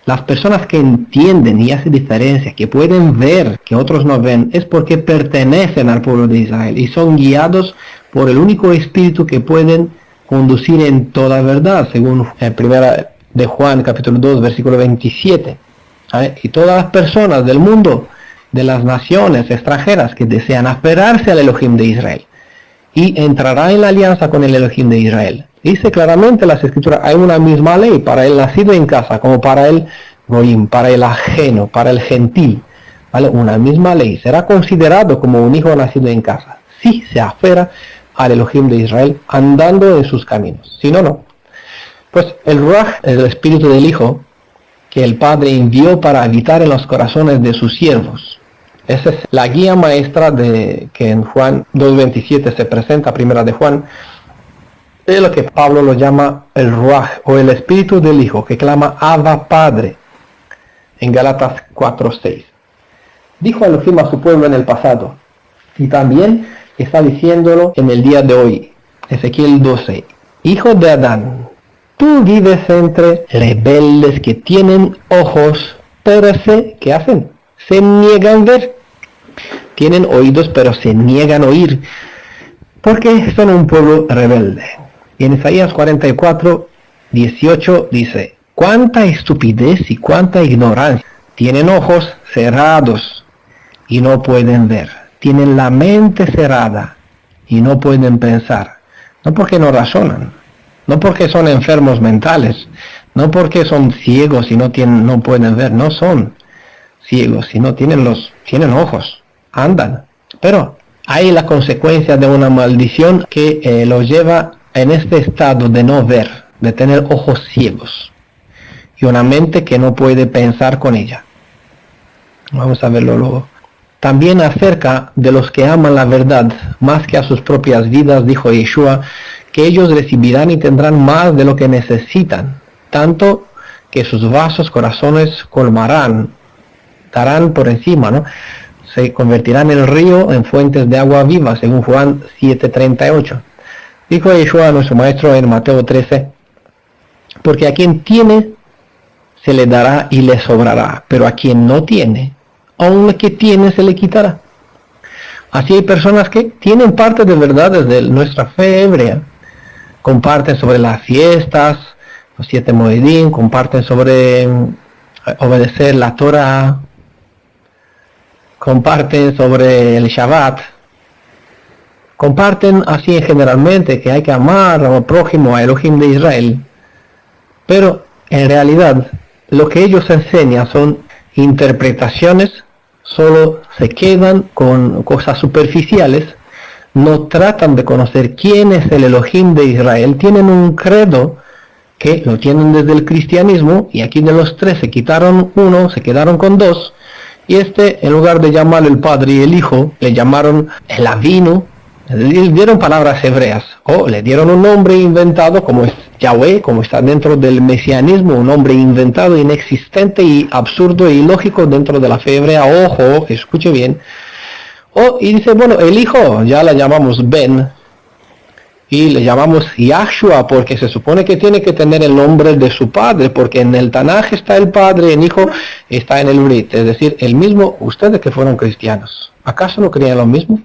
Las personas que entienden y hacen diferencia, que pueden ver que otros no ven, es porque pertenecen al pueblo de Israel y son guiados por el único espíritu que pueden conducir en toda verdad, según el primera de Juan capítulo 2 versículo 27. ¿Sabe? Y todas las personas del mundo, de las naciones extranjeras que desean aferrarse al Elohim de Israel, y entrará en la alianza con el Elohim de Israel. Dice claramente las escrituras, hay una misma ley para el nacido en casa, como para el goim, para el ajeno, para el gentil, ¿vale? Una misma ley. Será considerado como un hijo nacido en casa, si se aferra al Elohim de Israel, andando en sus caminos. Si no, no. Pues el Ruach, el espíritu del Hijo, que el Padre envió para habitar en los corazones de sus siervos. Esa es la guía maestra que en Juan 2.27 se presenta, primera de Juan. Es lo que Pablo lo llama el Ruach, o el Espíritu del Hijo, que clama Abba Padre, en Gálatas 4.6. Dijo Elohim a su pueblo en el pasado, y también está diciéndolo en el día de hoy. Ezequiel 12. Hijo de Adán, tú vives entre rebeldes que tienen ojos, pero ¿qué hacen? Se niegan a ver. Tienen oídos, pero se niegan a oír, porque son un pueblo rebelde. Y en Isaías 44:18 dice, cuánta estupidez y cuánta ignorancia. Tienen ojos cerrados y no pueden ver. Tienen la mente cerrada y no pueden pensar. No porque no razonan, no porque son enfermos mentales, no porque son ciegos y no pueden ver, no son ciegos, sino tienen ojos, andan. Pero hay la consecuencia de una maldición que los lleva en este estado de no ver, de tener ojos ciegos y una mente que no puede pensar con ella. Vamos a verlo luego. También acerca de los que aman la verdad más que a sus propias vidas, dijo Yeshua, que ellos recibirán y tendrán más de lo que necesitan, tanto que sus vasos, corazones colmarán, darán por encima, ¿no? Se convertirán el río en fuentes de agua viva, según Juan 7:38. Dijo Yeshua, nuestro maestro, en Mateo 13, porque a quien tiene, se le dará y le sobrará, pero a quien no tiene, aun lo que tiene se le quitará. Así hay personas que tienen parte de verdades de nuestra fe hebrea, comparten sobre las fiestas, los 7 Moedim, comparten sobre obedecer la Torah, comparten sobre el Shabbat, comparten así generalmente que hay que amar al prójimo, a Elohim de Israel, pero en realidad lo que ellos enseñan son interpretaciones, solo se quedan con cosas superficiales, no tratan de conocer quién es el Elohim de Israel, tienen un credo que lo tienen desde el cristianismo, y aquí de los 3 se quitaron uno, se quedaron con 2, y en lugar de llamarlo el Padre y el Hijo, le llamaron el Avinu, le dieron palabras hebreas, o le dieron un nombre inventado como es Yahweh, como está dentro del mesianismo, un nombre inventado, inexistente y absurdo e ilógico dentro de la fe hebrea. Ojo, escuche bien. Y dice, bueno, el Hijo ya la llamamos Ben, y le llamamos Yahshua porque se supone que tiene que tener el nombre de su padre, porque en el Tanaj está el padre, el Hijo está en el Brit, es decir, el mismo. Ustedes que fueron cristianos, ¿acaso no creían lo mismo?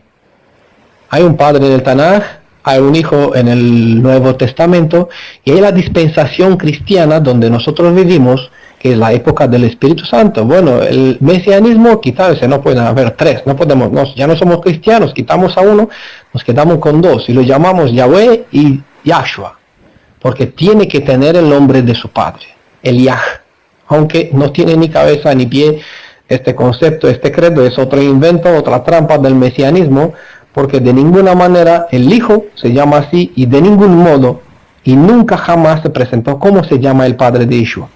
Hay un padre en el Tanaj, hay un hijo en el Nuevo Testamento, y hay la dispensación cristiana donde nosotros vivimos, que es la época del Espíritu Santo. Bueno, el mesianismo, quitarse, no pueden haber 3, no podemos, ya no somos cristianos, quitamos a uno, nos quedamos con 2, y lo llamamos Yahweh y Yahshua, porque tiene que tener el nombre de su padre, el Yah, aunque no tiene ni cabeza ni pie. Este concepto, este credo es otro invento, otra trampa del mesianismo, porque de ninguna manera el Hijo se llama así, y de ningún modo y nunca jamás se presentó como se llama el Padre de Yeshua.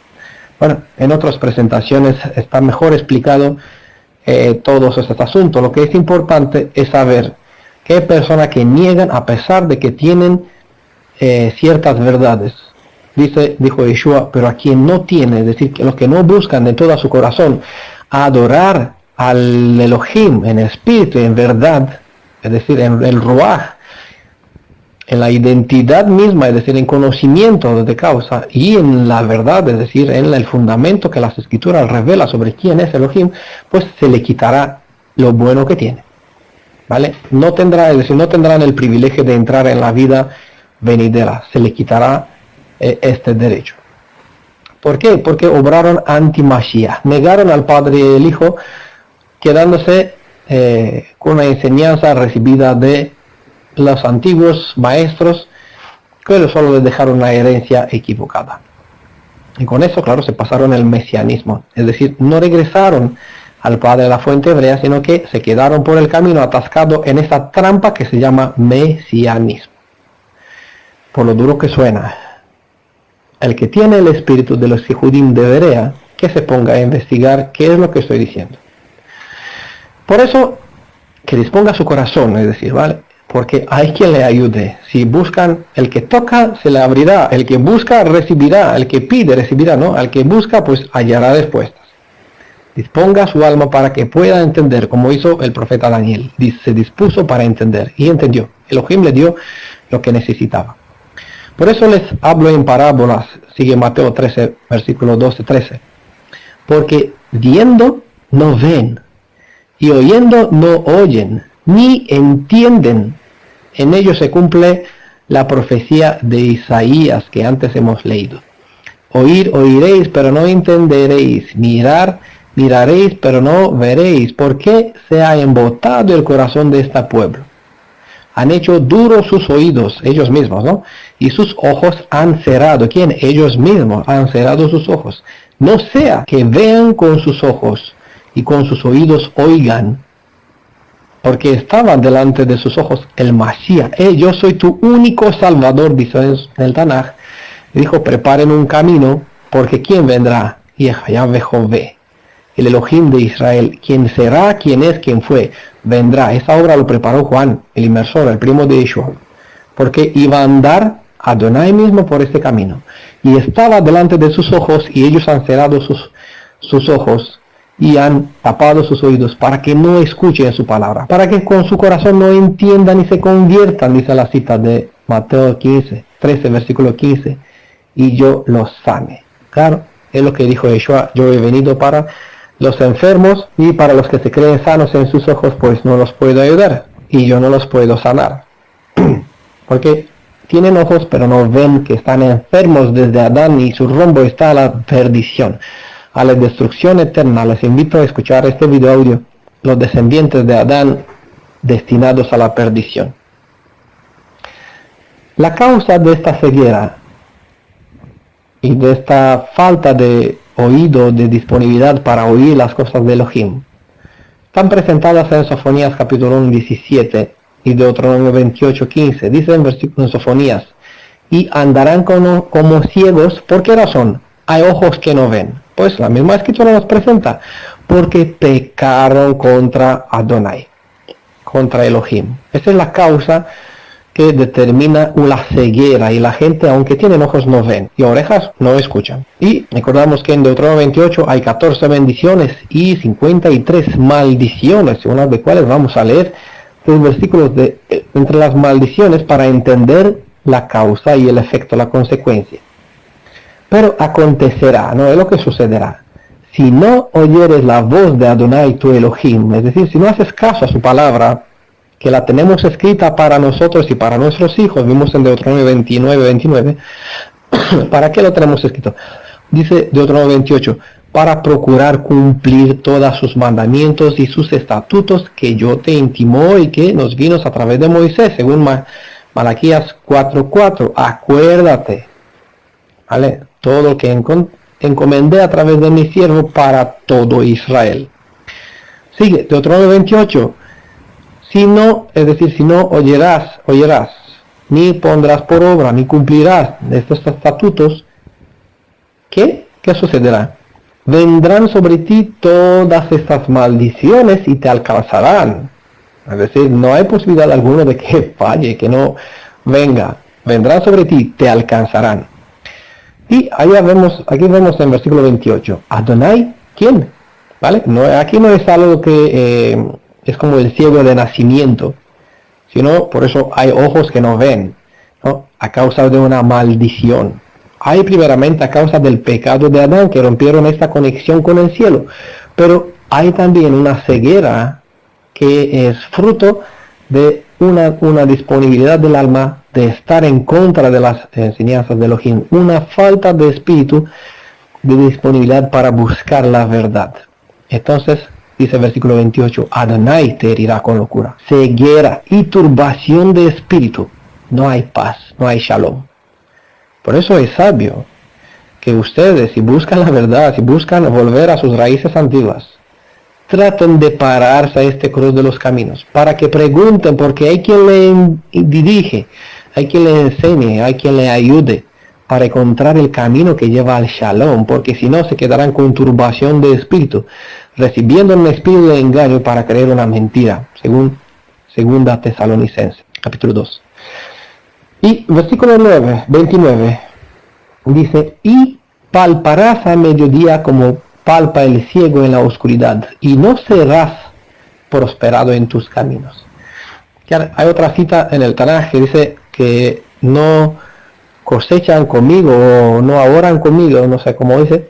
Bueno, en otras presentaciones está mejor explicado todos estos asuntos. Lo que es importante es saber que hay personas que niegan a pesar de que tienen ciertas verdades. Dijo Yeshua, pero a quien no tiene, es decir, que los que no buscan de todo su corazón adorar al Elohim en espíritu y en verdad, es decir, en el Ruach, en la identidad misma, es decir, en conocimiento de causa y en la verdad, es decir, en el fundamento que las Escrituras revelan sobre quién es Elohim, pues se le quitará lo bueno que tiene, ¿vale? No tendrán el privilegio de entrar en la vida venidera, se le quitará este derecho. ¿Por qué? Porque obraron anti-Mashiach, negaron al Padre y el Hijo, quedándose con una enseñanza recibida de los antiguos maestros, que solo les dejaron una herencia equivocada. Y con eso, claro, se pasaron el mesianismo, es decir, no regresaron al Padre de la fuente hebrea, sino que se quedaron por el camino atascados en esa trampa que se llama mesianismo. Por lo duro que suena, el que tiene el espíritu de los Yehudim de Berea, que se ponga a investigar qué es lo que estoy diciendo. Por eso, que disponga su corazón, es decir, ¿vale? Porque hay quien le ayude. Si buscan, el que toca se le abrirá, el que busca recibirá, el que pide recibirá, ¿no? Al que busca pues hallará respuestas. Disponga su alma para que pueda entender, como hizo el profeta Daniel. Se dispuso para entender y entendió. Elohim le dio lo que necesitaba. Por eso les hablo en parábolas, sigue Mateo 13, versículo 12-13. Porque viendo no ven, y oyendo no oyen, ni entienden. En ellos se cumple la profecía de Isaías que antes hemos leído. Oír, oiréis, pero no entenderéis. Mirar, miraréis, pero no veréis. ¿Por qué se ha embotado el corazón de este pueblo? Han hecho duros sus oídos, ellos mismos, ¿no? Y sus ojos han cerrado. ¿Quién? Ellos mismos han cerrado sus ojos. No sea que vean con sus ojos y con sus oídos oigan, porque estaba delante de sus ojos el Mashiach. Yo soy tu único Salvador, dice en el Tanaj. Dijo, preparen un camino, porque ¿quién vendrá? Yahweh, el Elohim de Israel. ¿Quién será? ¿Quién es? ¿Quién fue? Vendrá. Esa obra lo preparó Juan, el inmersor, el primo de Yeshua, porque iba a andar Adonai mismo por este camino. Y estaba delante de sus ojos, y ellos han cerrado sus ojos, y han tapado sus oídos para que no escuchen su palabra, para que con su corazón no entiendan y se conviertan, dice la cita de Mateo 13, versículo 15, y yo los sane. Claro, es lo que dijo Yeshua, yo he venido para los enfermos, y para los que se creen sanos en sus ojos, pues no los puedo ayudar y yo no los puedo sanar. Porque tienen ojos pero no ven, que están enfermos desde Adán y su rumbo está a la perdición, a la destrucción eterna. Les invito a escuchar este video audio, los descendientes de Adán destinados a la perdición. La causa de esta ceguera y de esta falta de oído, de disponibilidad para oír las cosas de Elohim, están presentadas en Sofonías capítulo 1, 17 y Deuteronomio 28, 15. Dice en versículo en Sofonías: y andarán como ciegos. ¿Por qué razón? Hay ojos que no ven. Pues la misma escritura nos presenta: porque pecaron contra Adonai, contra Elohim. Esa es la causa que determina la ceguera, y la gente, aunque tienen ojos, no ven, y orejas, no escuchan. Y recordamos que en Deuteronomio 28 hay 14 bendiciones y 53 maldiciones, una de las cuales vamos a leer los versículos entre las maldiciones para entender la causa y el efecto, la consecuencia. Pero acontecerá, no es lo que sucederá: si no oyeres la voz de Adonai tu Elohim, es decir, si no haces caso a su palabra, que la tenemos escrita para nosotros y para nuestros hijos, vimos en Deuteronomio 29. ¿Para qué lo tenemos escrito? Dice Deuteronomio 28: para procurar cumplir todos sus mandamientos y sus estatutos que yo te intimo y que nos vino a través de Moisés, según Malaquías 4:4. Acuérdate, ¿vale?, todo lo que encomendé a través de mi siervo para todo Israel. Sigue Deuteronomio 28: si no, es decir, si no oirás, ni pondrás por obra, ni cumplirás estos estatutos, ¿qué sucederá? Vendrán sobre ti todas estas maldiciones y te alcanzarán. Es decir, no hay posibilidad alguna de que falle, que no venga. Vendrán sobre ti, te alcanzarán. Y aquí vemos en versículo 28, Adonai, ¿quién? ¿Vale? Aquí no es algo que es como el ciego de nacimiento, sino por eso hay ojos que no ven, ¿no?, a causa de una maldición. Hay primeramente a causa del pecado de Adán, que rompieron esta conexión con el cielo, pero hay también una ceguera que es fruto de una disponibilidad del alma de estar en contra de las enseñanzas de Elohim, una falta de espíritu, de disponibilidad para buscar la verdad. Entonces, dice el versículo 28, Adonai te herirá con locura, ceguera y turbación de espíritu. No hay paz, no hay shalom. Por eso es sabio que ustedes, si buscan la verdad, si buscan volver a sus raíces antiguas, traten de pararse a este cruz de los caminos, para que pregunten, porque hay quien le dirige, hay quien le enseñe, hay quien le ayude para encontrar el camino que lleva al shalom, porque si no se quedarán con turbación de espíritu, recibiendo un espíritu de engaño para creer una mentira, según 2 Tesalonicenses, capítulo 2. Y versículo 29 dice: y palparás a mediodía como palpa el ciego en la oscuridad, y no serás prosperado en tus caminos. Hay otra cita en el Tanaj que dice que no cosechan conmigo o no oran conmigo, no sé cómo dice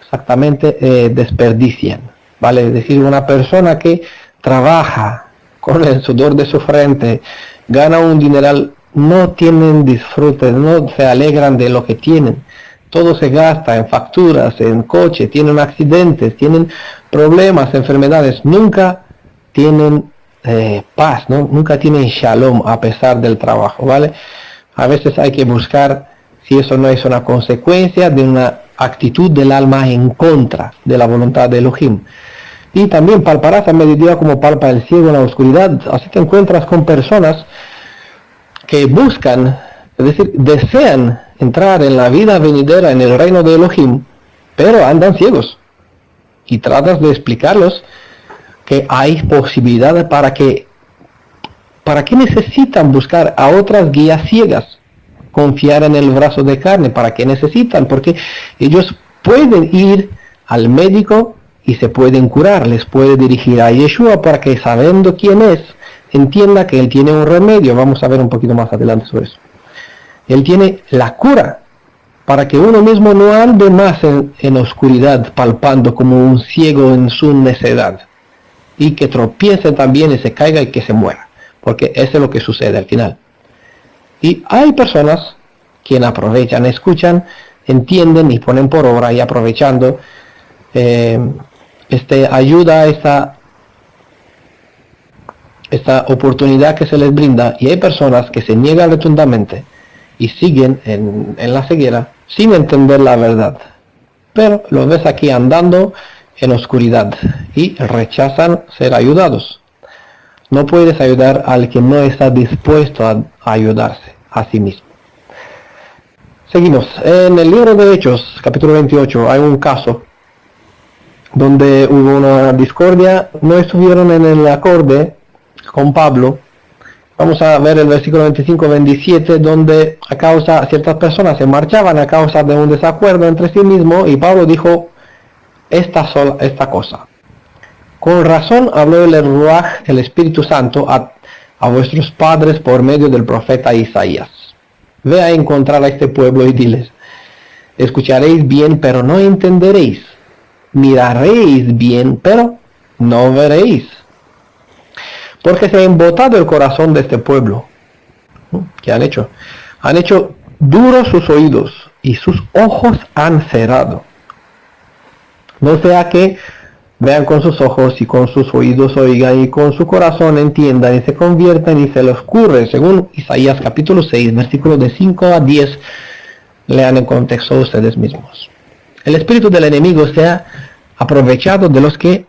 exactamente, desperdician, ¿vale? Es decir, una persona que trabaja con el sudor de su frente, gana un dineral, no tienen disfrute, no se alegran de lo que tienen. Todo se gasta en facturas, en coche, tienen accidentes, tienen problemas, enfermedades, nunca tienen paz, ¿no? Nunca tienen shalom a pesar del trabajo, ¿vale? A veces hay que buscar si eso no es una consecuencia de una actitud del alma en contra de la voluntad de Elohim. Y también palparás a mediodía como palpa el ciego en la oscuridad. Así te encuentras con personas que buscan, es decir, desean entrar en la vida venidera, en el reino de Elohim, pero andan ciegos. Y tratas de explicarlos que hay posibilidades para qué necesitan buscar a otras guías ciegas, confiar en el brazo de carne, para qué necesitan, porque ellos pueden ir al médico y se pueden curar, les puede dirigir a Yeshua para que, sabiendo quién es, entienda que él tiene un remedio. Vamos a ver un poquito más adelante sobre eso. Él tiene la cura, para que uno mismo no ande más en oscuridad, palpando como un ciego en su necedad, y que tropiece también y se caiga y que se muera, porque eso es lo que sucede al final. Y hay personas quienes aprovechan, escuchan, entienden y ponen por obra, y aprovechando ayuda a esta oportunidad que se les brinda, y hay personas que se niegan rotundamente y siguen en la ceguera sin entender la verdad, pero los ves aquí andando en oscuridad y rechazan ser ayudados. No puedes ayudar al que no está dispuesto a ayudarse a sí mismo. Seguimos. En el libro de Hechos, capítulo 28, hay un caso donde hubo una discordia, no estuvieron en el acorde con Pablo. Vamos a ver el versículo 25-27, donde a causa, ciertas personas se marchaban a causa de un desacuerdo entre sí mismos, y Pablo dijo esta cosa: con razón habló el Ruaj, el Espíritu Santo, a vuestros padres por medio del profeta Isaías. Ve a encontrar a este pueblo y diles: escucharéis bien, pero no entenderéis; miraréis bien, pero no veréis. Porque se ha embotado el corazón de este pueblo. ¿Qué han hecho? Han hecho duros sus oídos y sus ojos han cerrado. No sea que vean con sus ojos y con sus oídos oigan y con su corazón entiendan y se conviertan y se les ocurre, según Isaías capítulo 6, versículos de 5 a 10, lean en contexto ustedes mismos. El espíritu del enemigo se ha aprovechado de los que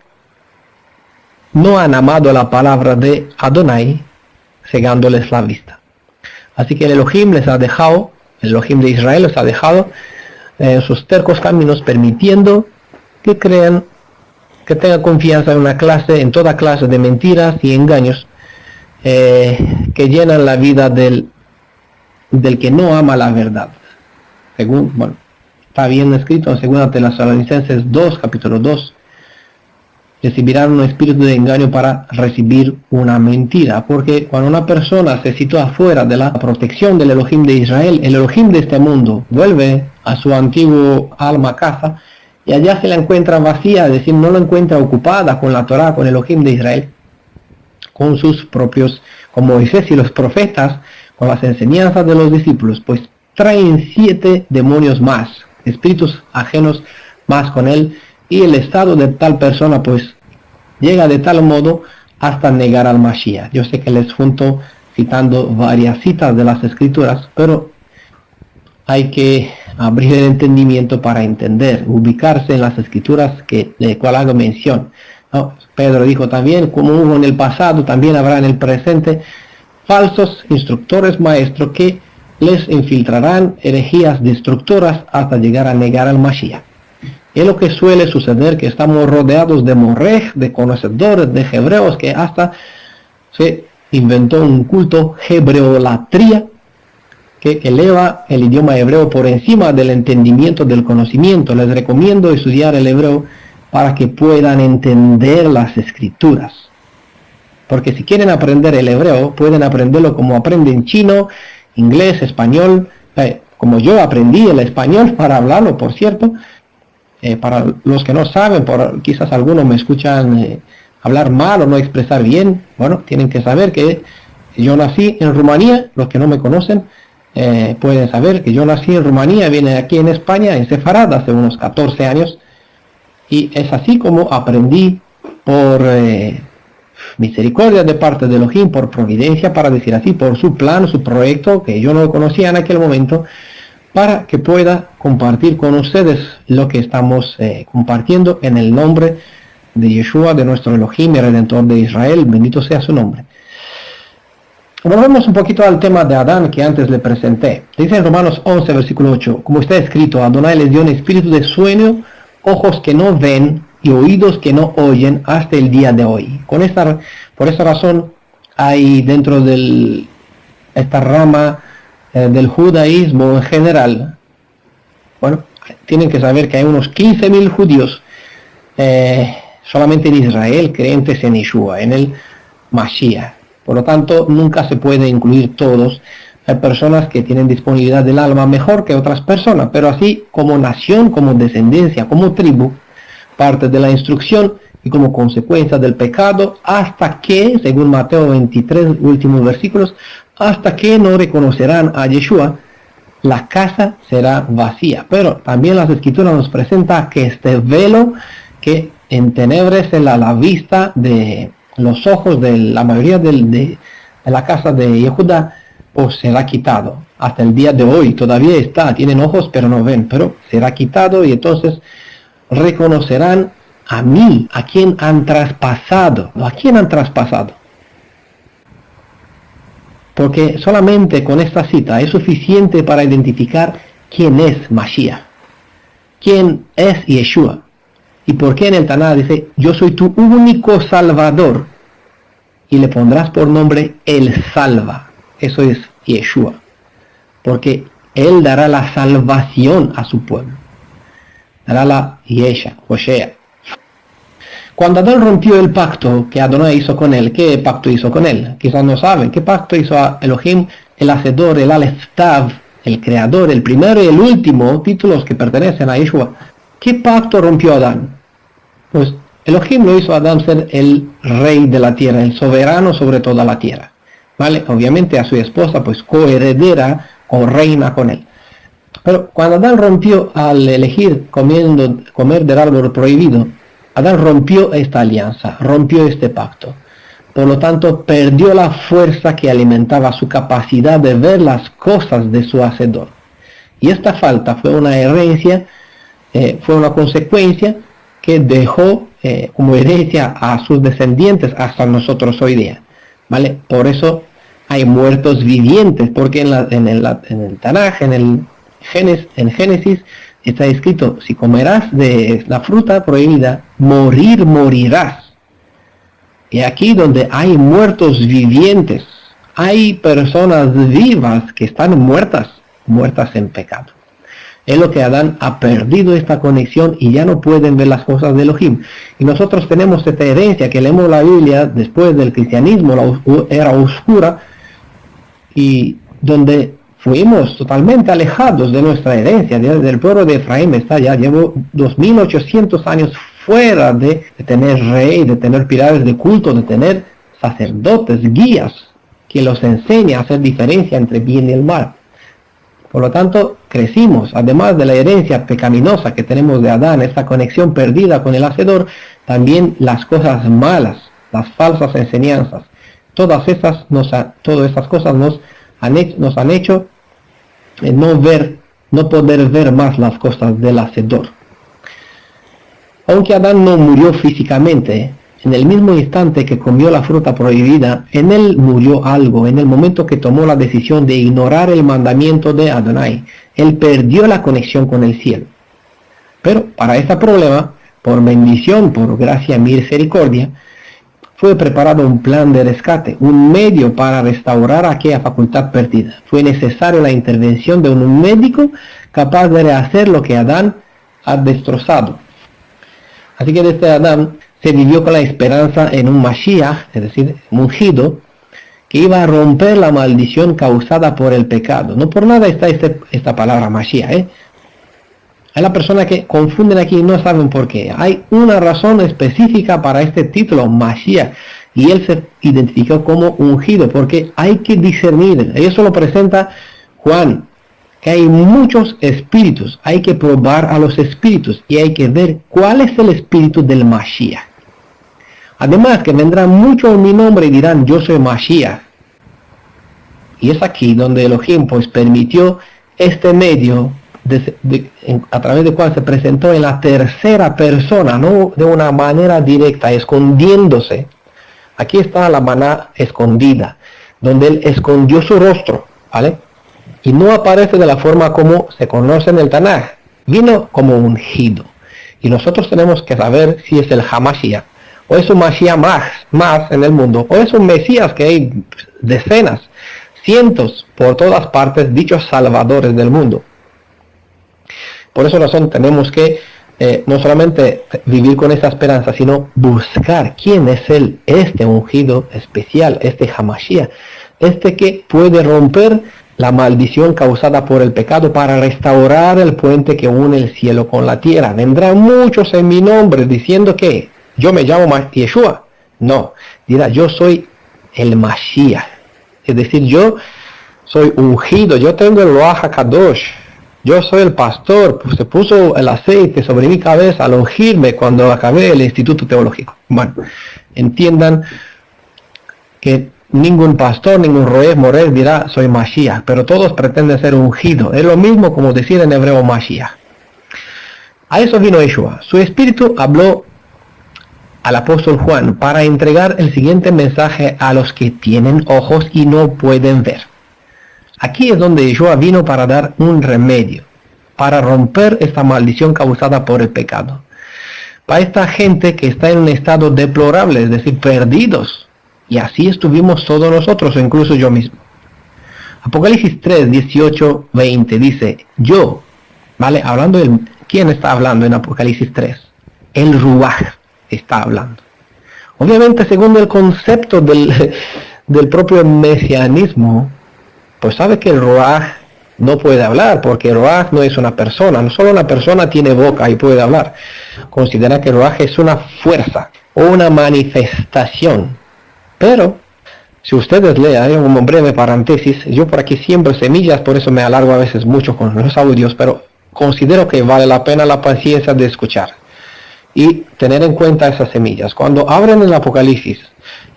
no han amado la palabra de Adonai, cegándoles la vista. Así que el Elohim les ha dejado, el Elohim de Israel les ha dejado en sus tercos caminos, permitiendo que crean, que tengan confianza en toda clase de mentiras y engaños que llenan la vida del que no ama la verdad. Según, está bien escrito en 2 Tesalonicenses 2, capítulo 2, recibirán un espíritu de engaño para recibir una mentira, porque cuando una persona se sitúa fuera de la protección del Elohim de Israel, el Elohim de este mundo vuelve a su antiguo alma casa, y allá se la encuentra vacía, es decir, no la encuentra ocupada con la Torah, con el Elohim de Israel, con sus propios, con Moisés y los profetas, con las enseñanzas de los discípulos, pues traen 7 demonios más, espíritus ajenos más con él, y el estado de tal persona pues llega de tal modo hasta negar al Mashiach. Yo sé que les junto citando varias citas de las escrituras, pero hay que abrir el entendimiento para entender, ubicarse en las escrituras de cual hago mención, ¿no? Pedro dijo también, como hubo en el pasado, también habrá en el presente falsos instructores maestros que les infiltrarán herejías destructoras hasta llegar a negar al Mashiach. Es lo que suele suceder, que estamos rodeados de morrej, de conocedores, de hebreos, que hasta se inventó un culto hebreolatría que eleva el idioma hebreo por encima del entendimiento, del conocimiento. Les recomiendo estudiar el hebreo para que puedan entender las escrituras. Porque si quieren aprender el hebreo, pueden aprenderlo como aprenden chino, inglés, español, como yo aprendí el español para hablarlo, por cierto. Para los que no saben, quizás algunos me escuchan hablar mal o no expresar bien, bueno, tienen que saber que yo nací en Rumanía. Los que no me conocen pueden saber que yo nací en Rumanía, vine aquí en España, en Sefarad, hace unos 14 años, y es así como aprendí por misericordia de parte de Elohim, por providencia, para decir así, por su plan, su proyecto, que yo no conocía en aquel momento, para que pueda compartir con ustedes lo que estamos compartiendo en el nombre de Yeshua, de nuestro Elohim y Redentor de Israel. Bendito sea su nombre. Volvemos un poquito al tema de Adán que antes le presenté. Dice en Romanos 11, versículo 8, como está escrito, Adonai les dio un espíritu de sueño, ojos que no ven y oídos que no oyen hasta el día de hoy. Por esta razón hay dentro de esta rama del judaísmo en general, bueno, tienen que saber que hay unos 15.000 judíos solamente en Israel creyentes en Yeshua, en el Mashiach. Por lo tanto, nunca se puede incluir todos, Hay personas que tienen disponibilidad del alma mejor que otras personas, pero así como nación, como descendencia, como tribu, parte de la instrucción y como consecuencia del pecado, hasta que, según Mateo 23, últimos versículos, hasta que no reconocerán a Yeshua, la casa será vacía. Pero también las escrituras nos presentan que este velo que entenebrece la vista de los ojos de la mayoría de la casa de Yehuda, pues será quitado. Hasta el día de hoy todavía está, tienen ojos pero no ven, pero será quitado y entonces reconocerán a mí, a quien han traspasado. ¿A quién han traspasado? Porque solamente con esta cita es suficiente para identificar quién es Mashiach, quién es Yeshua, y por qué en el Taná dice, yo soy tu único Salvador, y le pondrás por nombre el Salva. Eso es Yeshua, porque Él dará la salvación a su pueblo, dará la Yesha, Hoshea. Cuando Adán rompió el pacto que Adonai hizo con él, ¿qué pacto hizo con él? Quizás no saben. ¿Qué pacto hizo a Elohim, el hacedor, el Aleph Tav, el creador, el primero y el último, títulos que pertenecen a Yeshua? ¿Qué pacto rompió Adán? Pues Elohim lo hizo a Adán ser el rey de la tierra, el soberano sobre toda la tierra. ¿Vale? Obviamente a su esposa, pues coheredera o reina con él. Pero cuando Adán rompió al elegir comer del árbol prohibido, Adán rompió esta alianza, rompió este pacto. Por lo tanto, perdió la fuerza que alimentaba su capacidad de ver las cosas de su hacedor. Y esta falta fue una herencia, fue una consecuencia que dejó como herencia a sus descendientes hasta nosotros hoy día. ¿Vale? Por eso hay muertos vivientes, porque en el Tanaj, en Génesis, está escrito, si comerás de la fruta prohibida, morirás. Y aquí donde hay muertos vivientes, hay personas vivas que están muertas en pecado. Es lo que Adán ha perdido esta conexión y ya no pueden ver las cosas de Elohim. Y nosotros tenemos esta herencia que leemos la Biblia después del cristianismo, la era oscura, y donde fuimos totalmente alejados de nuestra herencia. Desde el pueblo de Efraín llevo 2800 años fuera de tener rey, de tener pilares de culto, de tener sacerdotes, guías, que los enseña a hacer diferencia entre bien y el mal. Por lo tanto, crecimos, además de la herencia pecaminosa que tenemos de Adán, esta conexión perdida con el Hacedor, también las cosas malas, las falsas enseñanzas. Todas estas cosas nos han hecho no poder ver más las cosas del Hacedor. Aunque Adán no murió físicamente, en el mismo instante que comió la fruta prohibida, en él murió algo. En el momento que tomó la decisión de ignorar el mandamiento de Adonai, él perdió la conexión con el cielo. Pero para este problema, por bendición, por gracia y misericordia, fue preparado un plan de rescate, un medio para restaurar aquella facultad perdida. Fue necesaria la intervención de un médico capaz de rehacer lo que Adán ha destrozado. Así que desde Adán se vivió con la esperanza en un Mashiach, es decir, un ungido, que iba a romper la maldición causada por el pecado. No por nada está esta palabra Mashiach. Hay la persona que confunden aquí y no saben por qué. Hay una razón específica para este título, Mashiach, y él se identificó como ungido, porque hay que discernir. Eso lo presenta Juan, que hay muchos espíritus, hay que probar a los espíritus y hay que ver cuál es el espíritu del Mashiach. Además que vendrán muchos en mi nombre y dirán, yo soy Mashiach. Y es aquí donde Elohim pues permitió este medio a través del cual se presentó en la tercera persona, no de una manera directa, escondiéndose. Aquí está la maná escondida, donde él escondió su rostro, ¿vale? Y no aparece de la forma como se conoce en el Tanaj. Vino como ungido. Y nosotros tenemos que saber si es el Hamashiach, o es un Mashiach más en el mundo, o es un Mesías que hay decenas, cientos por todas partes, dichos salvadores del mundo. Por esa razón tenemos que no solamente vivir con esa esperanza, sino buscar quién es este ungido especial, este Hamashiach, este que puede romper la maldición causada por el pecado para restaurar el puente que une el cielo con la tierra. Vendrán muchos en mi nombre diciendo que yo me llamo Yeshua. No, dirá, yo soy el Mashiach. Es decir, yo soy ungido, yo tengo el Ruach HaKadosh. Yo soy el pastor, pues se puso el aceite sobre mi cabeza al ungirme cuando acabé el instituto teológico. Bueno, entiendan que ningún pastor, ningún roé morel dirá soy Mashiach, pero todos pretenden ser ungidos. Es lo mismo como decir en hebreo Mashiach. A eso vino Yeshua. Su espíritu habló al apóstol Juan para entregar el siguiente mensaje a los que tienen ojos y no pueden ver. Aquí es donde Yeshua vino para dar un remedio, para romper esta maldición causada por el pecado. Para esta gente que está en un estado deplorable, es decir, perdidos. Y así estuvimos todos nosotros, incluso yo mismo. Apocalipsis 3, 18, 20 dice, yo, ¿vale? Hablando de, ¿quién está hablando en Apocalipsis 3? El Ruach está hablando. Obviamente, según el concepto del propio mesianismo, pues sabe que el Ruach no puede hablar, porque el Ruach no es una persona. No solo una persona tiene boca y puede hablar. Considera que el Ruach es una fuerza o una manifestación. Pero, si ustedes lean, un breve paréntesis, yo por aquí siembro semillas, por eso me alargo a veces mucho con los audios, pero considero que vale la pena la paciencia de escuchar y tener en cuenta esas semillas. Cuando abren el Apocalipsis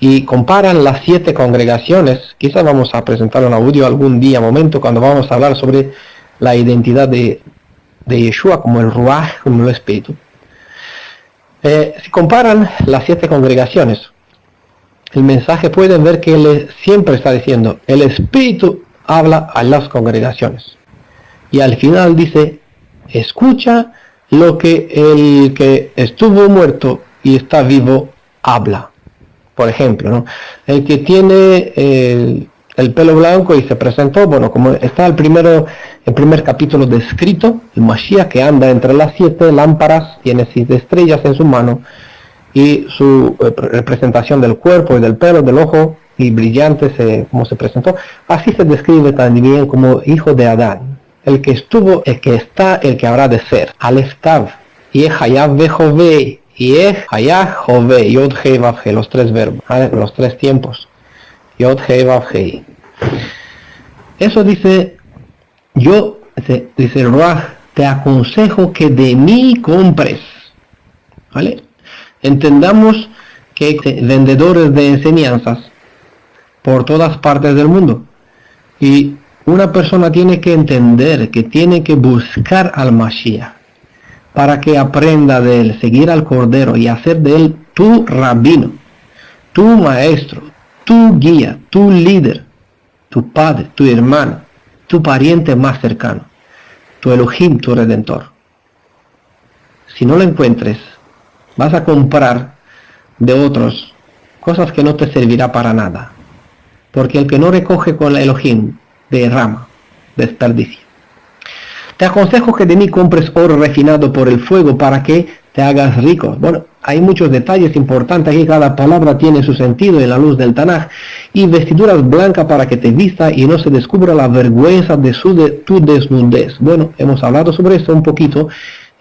y comparan las 7 congregaciones, quizás vamos a presentar un audio algún día, momento, cuando vamos a hablar sobre la identidad de Yeshua como el Ruach, como el Espíritu. Si comparan las 7 congregaciones, el mensaje pueden ver que él siempre está diciendo, el Espíritu habla a las congregaciones. Y al final dice, escucha lo que el que estuvo muerto y está vivo habla. Por ejemplo, ¿no? El que tiene el pelo blanco y se presentó, bueno, como está el primer capítulo descrito, el Mashiach que anda entre las 7 lámparas, tiene 7 estrellas en su mano, y su representación del cuerpo y del pelo, del ojo, y brillante, como se presentó, así se describe también como hijo de Adán. El que estuvo, el que está, el que habrá de ser. Aleph Tav, Yeh Hayav Vejove, Yeh Hayah Jove, Yod Hei Vav Hei, los 3 verbos, ¿vale? Los 3 tiempos. Yod Hei Vav Hei. Eso dice, dice el Ruach, te aconsejo que de mí compres. ¿Vale? Entendamos que hay vendedores de enseñanzas por todas partes del mundo. Y una persona tiene que entender que tiene que buscar al Mashiach para que aprenda de él, seguir al Cordero y hacer de él tu rabino, tu maestro, tu guía, tu líder, tu padre, tu hermano, tu pariente más cercano, tu Elohim, tu Redentor. Si no lo encuentres, vas a comprar de otros cosas que no te servirá para nada, porque el que no recoge con la Elohim derrama, desperdicia. Te aconsejo que de mí compres oro refinado por el fuego para que te hagas rico. Bueno, hay muchos detalles importantes aquí, cada palabra tiene su sentido en la luz del Tanaj. Y vestiduras blancas para que te vista y no se descubra la vergüenza de tu desnudez. Bueno, hemos hablado sobre esto un poquito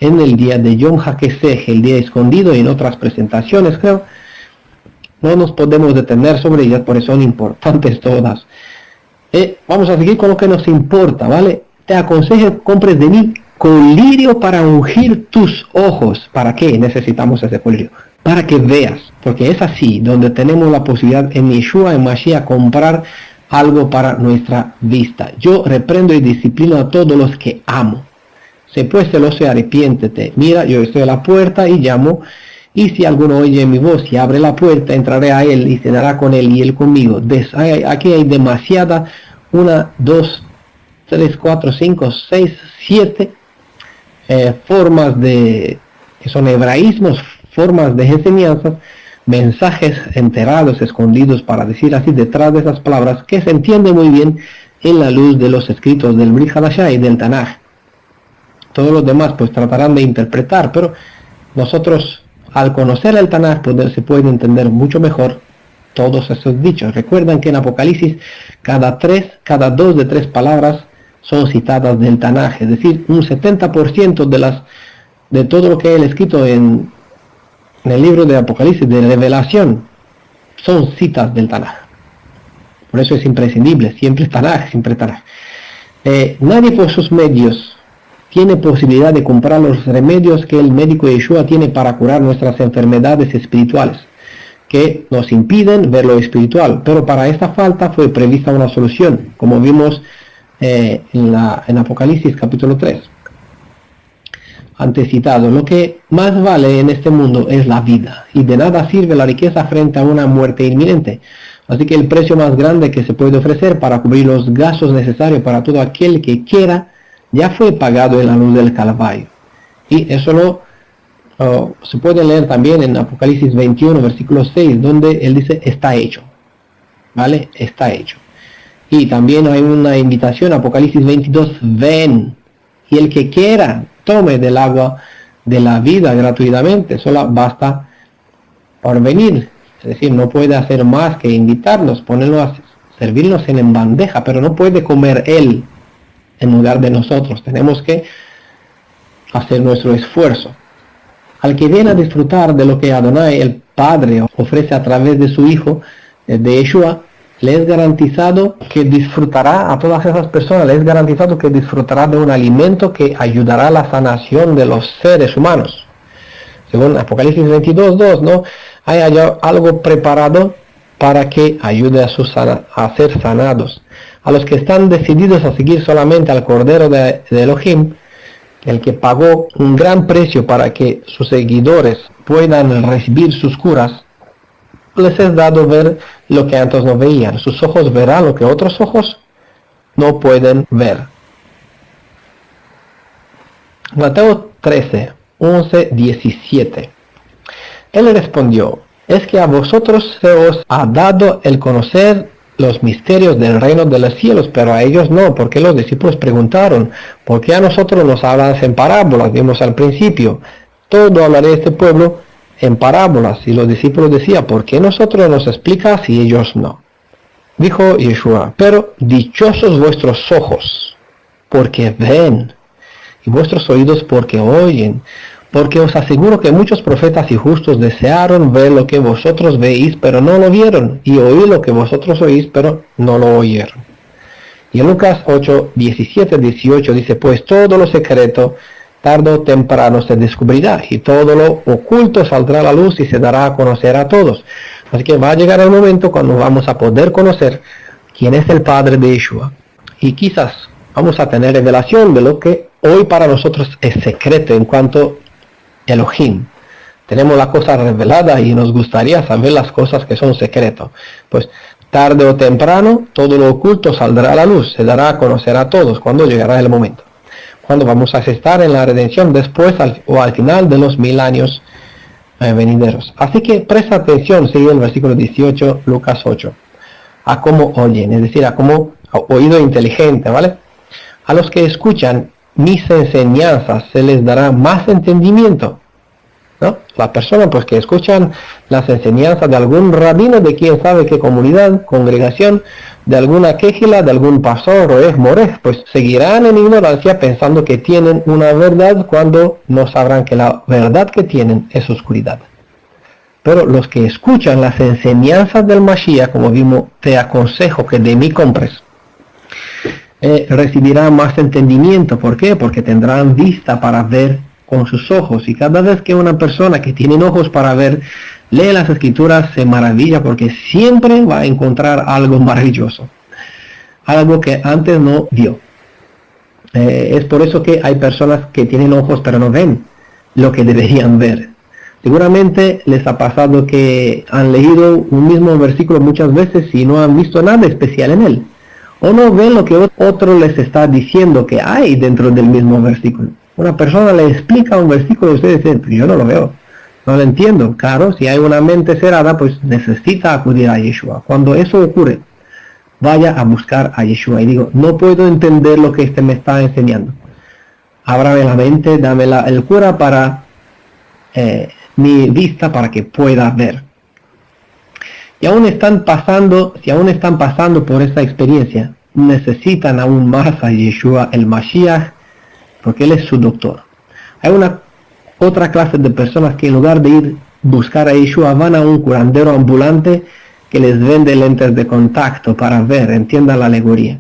en el día de Yom HaKesej, el día escondido, y en otras presentaciones, creo. No nos podemos detener sobre ellas, por eso son importantes todas. Vamos a seguir con lo que nos importa, ¿vale? Te aconsejo compres de mí colirio para ungir tus ojos. ¿Para qué necesitamos ese colirio? Para que veas, porque es así donde tenemos la posibilidad en Yeshua, en Mashiach, comprar algo para nuestra vista. Yo reprendo y disciplino a todos los que amo. Si pues celoso, arrepiéntete. Mira, yo estoy a la puerta y llamo, y si alguno oye mi voz y abre la puerta, entraré a él y cenará con él y él conmigo. Aquí hay demasiada, 1, 2, 3, 4, 5, 6, 7 formas que son hebraísmos, formas de enseñanzas, mensajes enterados, escondidos, para decir así, detrás de esas palabras, que se entiende muy bien en la luz de los escritos del Brit Hadashah y del Tanaj. Todos los demás pues tratarán de interpretar, pero nosotros, al conocer el Tanaj, se puede entender mucho mejor todos esos dichos. Recuerdan que en Apocalipsis cada dos de tres palabras son citadas del Tanaj, es decir, un 70% de todo lo que hay escrito en el libro de Apocalipsis, de revelación, son citas del Tanaj. Por eso es imprescindible, siempre Tanaj, siempre Tanaj. Nadie por sus medios tiene posibilidad de comprar los remedios que el médico Yeshua tiene para curar nuestras enfermedades espirituales, que nos impiden ver lo espiritual, pero para esta falta fue prevista una solución, como vimos en Apocalipsis capítulo 3. Antes citado, lo que más vale en este mundo es la vida, y de nada sirve la riqueza frente a una muerte inminente. Así que el precio más grande que se puede ofrecer para cubrir los gastos necesarios para todo aquel que quiera, ya fue pagado en la luz del Calvario. Y eso se puede leer también en Apocalipsis 21, versículo 6, donde él dice, está hecho. ¿Vale? Está hecho. Y también hay una invitación, Apocalipsis 22, ven, y el que quiera, tome del agua de la vida gratuitamente, solo basta por venir. Es decir, no puede hacer más que invitarnos, ponernos a servirnos en bandeja, pero no puede comer él en lugar de nosotros. Tenemos que hacer nuestro esfuerzo. Al que viene a disfrutar de lo que Adonai, el Padre, ofrece a través de su Hijo, de Yeshua, le es garantizado que disfrutará, a todas esas personas, le es garantizado que disfrutará de un alimento que ayudará a la sanación de los seres humanos. Según Apocalipsis 22.2, ¿no? Hay algo preparado para que ayude a ser sanados. A los que están decididos a seguir solamente al Cordero de Elohim, el que pagó un gran precio para que sus seguidores puedan recibir sus curas, les es dado ver lo que antes no veían. Sus ojos verán lo que otros ojos no pueden ver. Mateo 13, 11, 17. Él respondió, es que a vosotros se os ha dado el conocer los misterios del reino de los cielos, pero a ellos no, porque los discípulos preguntaron, ¿por qué a nosotros nos hablas en parábolas? Vimos al principio, todo hablaré de este pueblo en parábolas, y los discípulos decían, ¿por qué nosotros nos explicas y ellos no? Dijo Yeshua, pero dichosos vuestros ojos, porque ven, y vuestros oídos porque oyen, porque os aseguro que muchos profetas y justos desearon ver lo que vosotros veis, pero no lo vieron, y oír lo que vosotros oís, pero no lo oyeron. Y en Lucas 8, 17, 18 dice, pues todo lo secreto tarde o temprano se descubrirá, y todo lo oculto saldrá a la luz y se dará a conocer a todos. Así que va a llegar el momento cuando vamos a poder conocer quién es el Padre de Yeshua, y quizás vamos a tener revelación de lo que hoy para nosotros es secreto en cuanto Elohim. Tenemos la cosa revelada y nos gustaría saber las cosas que son secretos. Pues tarde o temprano todo lo oculto saldrá a la luz, se dará a conocer a todos cuando llegará el momento. Cuando vamos a estar en la redención después o al final de los 1000 años venideros. Así que presta atención, sigue el versículo 18, Lucas 8, a cómo oyen, es decir, a cómo oído inteligente, ¿vale? A los que escuchan mis enseñanzas se les dará más entendimiento, ¿no? La persona pues que escuchan las enseñanzas de algún rabino, de quién sabe qué comunidad, congregación, de alguna quejila, de algún pastor o morej, pues seguirán en ignorancia pensando que tienen una verdad cuando no sabrán que la verdad que tienen es oscuridad. Pero los que escuchan las enseñanzas del Mashiach, como vimos, te aconsejo que de mí compres, recibirán más entendimiento. ¿Por qué? Porque tendrán vista para ver con sus ojos, y cada vez que una persona que tiene ojos para ver lee las escrituras se maravilla, porque siempre va a encontrar algo maravilloso, algo que antes no vio. Es por eso que hay personas que tienen ojos pero no ven lo que deberían ver. Seguramente les ha pasado que han leído un mismo versículo muchas veces y no han visto nada especial en él, o no ven lo que otro les está diciendo que hay dentro del mismo versículo. Una persona le explica un versículo y ustedes dicen, yo no lo veo, no lo entiendo. Claro, si hay una mente cerrada, pues necesita acudir a Yeshua. Cuando eso ocurre, vaya a buscar a Yeshua y digo, no puedo entender lo que me está enseñando. Ábrame la mente, dame el cura para mi vista para que pueda ver. Si aún están pasando por esta experiencia, necesitan aún más a Yeshua el Mashiach, porque él es su doctor. Hay una otra clase de personas que en lugar de ir buscar a Yeshua van a un curandero ambulante que les vende lentes de contacto para ver, entiendan la alegoría,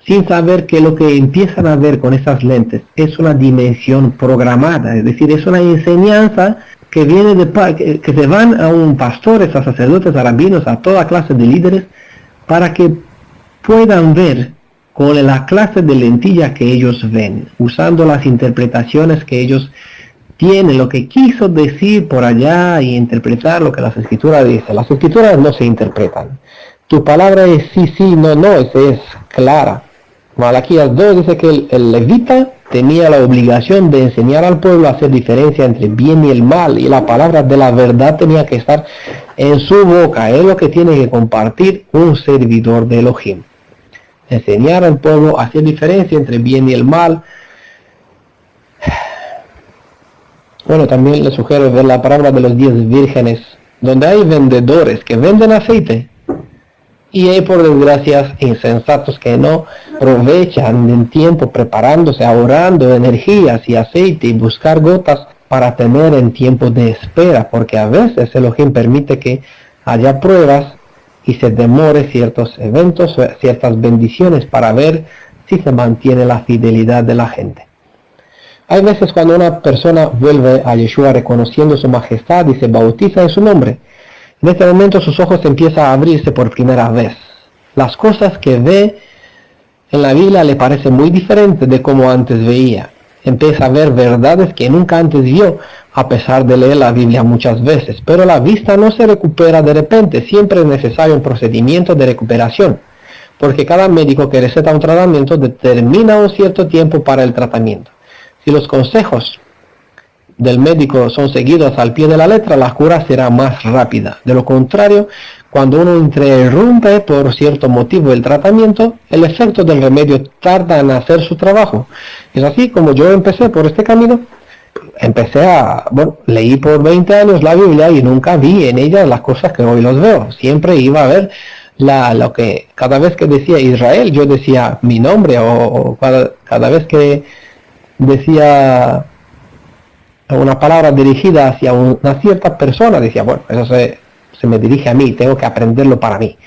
sin saber que lo que empiezan a ver con esas lentes es una dimensión programada, es decir, es una enseñanza que viene que se van a un pastores, a sacerdotes, a rabinos, a toda clase de líderes, para que puedan ver con la clase de lentilla que ellos ven, usando las interpretaciones que ellos tienen, lo que quiso decir por allá y interpretar lo que las escrituras dicen. Las escrituras no se interpretan. Tu palabra es sí, sí, no, no, es clara. Malaquías 2 dice que el levita tenía la obligación de enseñar al pueblo a hacer diferencia entre el bien y el mal, y la palabra de la verdad tenía que estar en su boca. Es lo que tiene que compartir un servidor de Elohim. Enseñar al pueblo a hacer diferencia entre el bien y el mal. Bueno, también les sugiero ver la parábola de los 10 vírgenes, donde hay vendedores que venden aceite, y hay, por desgracia, insensatos que no aprovechan el tiempo preparándose, ahorrando energías y aceite y buscar gotas para tener en tiempo de espera, porque a veces Elohim permite que haya pruebas y se demore ciertos eventos, ciertas bendiciones, para ver si se mantiene la fidelidad de la gente. Hay veces cuando una persona vuelve a Yeshua reconociendo su majestad y se bautiza en su nombre, en este momento sus ojos empiezan a abrirse por primera vez. Las cosas que ve en la Biblia le parecen muy diferentes de como antes veía. Empieza a ver verdades que nunca antes vio, a pesar de leer la Biblia muchas veces. Pero la vista no se recupera de repente, siempre es necesario un procedimiento de recuperación, porque cada médico que receta un tratamiento determina un cierto tiempo para el tratamiento. Si los consejos del médico son seguidos al pie de la letra, la cura será más rápida. De lo contrario, cuando uno interrumpe por cierto motivo el tratamiento, el efecto del remedio tarda en hacer su trabajo. Es así como yo empecé por este camino. Leí por 20 años la Biblia y nunca vi en ella las cosas que hoy los veo. Siempre iba a ver lo que cada vez que decía Israel, yo decía mi nombre, o cada vez que decía una palabra dirigida hacia una cierta persona, decía, bueno, eso se me dirige a mí, tengo que aprenderlo para mí.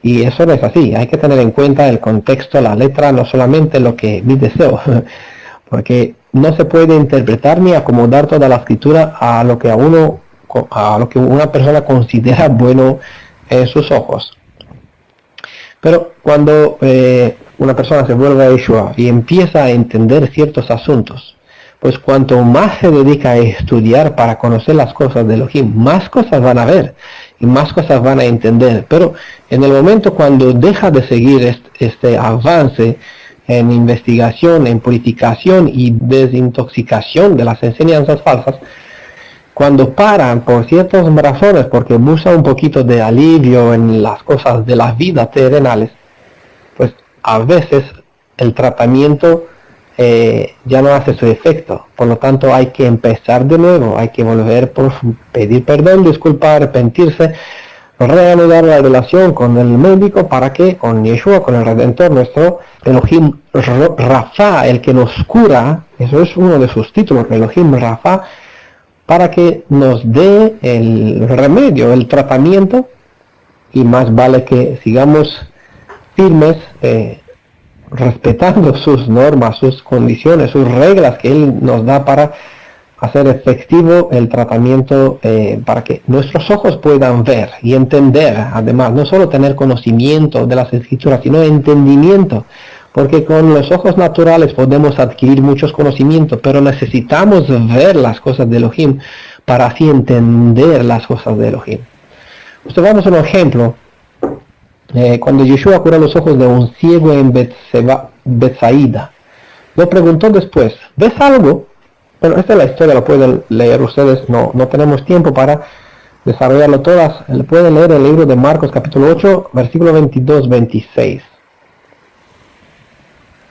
Y eso no es así, hay que tener en cuenta el contexto, la letra, no solamente lo que mi deseo, porque no se puede interpretar ni acomodar toda la escritura a lo que una persona considera bueno en sus ojos. Pero cuando una persona se vuelve a Yeshua y empieza a entender ciertos asuntos, pues cuanto más se dedica a estudiar para conocer las cosas de Elohim, más cosas van a ver y más cosas van a entender. Pero en el momento cuando deja de seguir este avance en investigación, en purificación y desintoxicación de las enseñanzas falsas, cuando paran por ciertas razones, porque buscan un poquito de alivio en las cosas de la vida terrenales, pues a veces el tratamiento ya no hace su efecto. Por lo tanto, hay que empezar de nuevo, hay que volver por pedir perdón, disculpar, arrepentirse, reanudar la relación con el médico, para que con Yeshua, con el Redentor nuestro, Elohim Rafa, el que nos cura, eso es uno de sus títulos, Elohim Rafa, para que nos dé el remedio, el tratamiento, y más vale que sigamos firmes, respetando sus normas, sus condiciones, sus reglas que Él nos da para hacer efectivo el tratamiento, para que nuestros ojos puedan ver y entender, además, no solo tener conocimiento de las escrituras, sino entendimiento, porque con los ojos naturales podemos adquirir muchos conocimientos, pero necesitamos ver las cosas de Elohim para así entender las cosas de Elohim. Vamos a un ejemplo. Cuando Yeshua curó los ojos de un ciego en Betsaida, lo preguntó después, ¿ves algo? Bueno, esta es la historia, lo pueden leer ustedes, no tenemos tiempo para desarrollarlo todas. Pueden leer el libro de Marcos capítulo 8, versículo 22-26.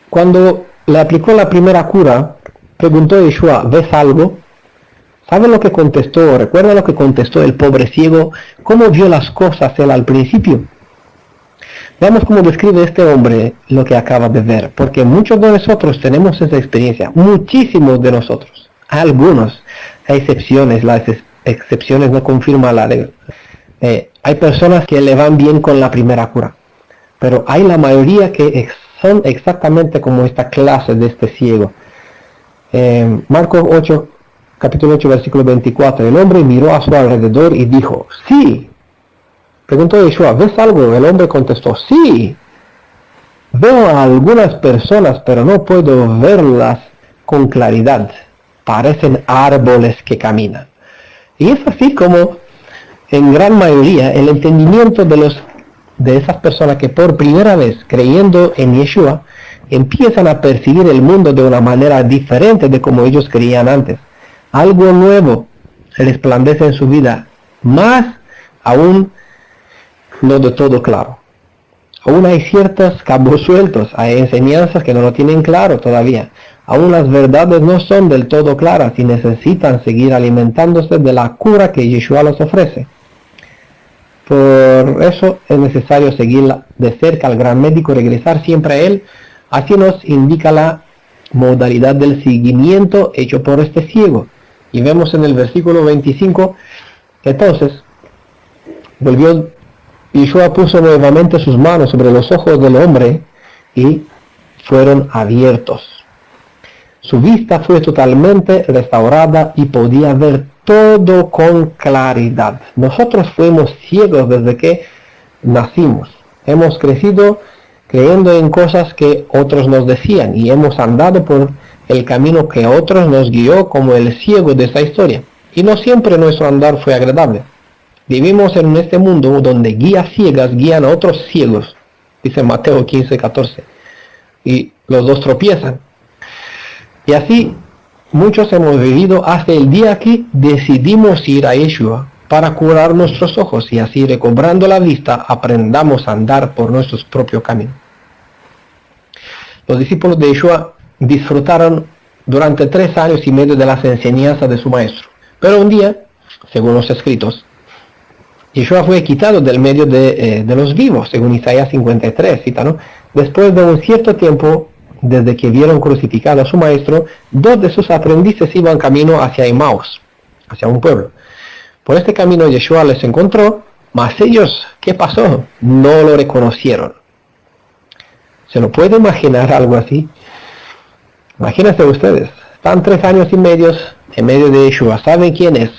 Cuando le aplicó la primera cura, preguntó Yeshua, ¿ves algo? ¿Saben lo que contestó? ¿Recuerdan lo que contestó el pobre ciego? ¿Cómo vio las cosas él al principio? Veamos cómo describe este hombre lo que acaba de ver, porque muchos de nosotros tenemos esa experiencia, muchísimos de nosotros, algunos, hay excepciones, las excepciones no confirman la regla. Hay personas que le van bien con la primera cura, pero hay la mayoría que son exactamente como esta clase de este ciego. Marcos 8, capítulo 8, versículo 24, el hombre miró a su alrededor y dijo, sí. Preguntó Yeshua, ¿ves algo? El hombre contestó, sí. Veo a algunas personas, pero no puedo verlas con claridad. Parecen árboles que caminan. Y es así como, en gran mayoría, el entendimiento de esas personas que por primera vez, creyendo en Yeshua, empiezan a percibir el mundo de una manera diferente de como ellos creían antes. Algo nuevo resplandece en su vida, más aún no de todo claro. Aún hay ciertos cabos sueltos, hay enseñanzas que no lo tienen claro todavía. Aún las verdades no son del todo claras y necesitan seguir alimentándose de la cura que Yeshua les ofrece. Por eso es necesario seguir de cerca al gran médico, regresar siempre a él. Así nos indica la modalidad del seguimiento hecho por este ciego. Y vemos en el versículo 25, entonces, Yeshua puso nuevamente sus manos sobre los ojos del hombre y fueron abiertos. Su vista fue totalmente restaurada y podía ver todo con claridad. Nosotros fuimos ciegos desde que nacimos. Hemos crecido creyendo en cosas que otros nos decían y hemos andado por el camino que otros nos guió como el ciego de esta historia. Y no siempre nuestro andar fue agradable. Vivimos en este mundo donde guías ciegas guían a otros ciegos, dice Mateo 15:14, y los dos tropiezan. Y así muchos hemos vivido hasta el día que decidimos ir a Yeshua para curar nuestros ojos y así recobrando la vista aprendamos a andar por nuestros propios caminos. Los discípulos de Yeshua disfrutaron durante 3 años y medio de las enseñanzas de su maestro, pero un día, según los escritos, Yeshua fue quitado del medio de los vivos, según Isaías 53, cita, ¿no? Después de un cierto tiempo, desde que vieron crucificado a su maestro, 2 de sus aprendices iban camino hacia Emmaus, hacia un pueblo. Por este camino Yeshua les encontró, mas ellos, ¿qué pasó? No lo reconocieron. ¿Se lo puede imaginar algo así? Imagínense ustedes, están 3 años y medio en medio de Yeshua, ¿saben quién es?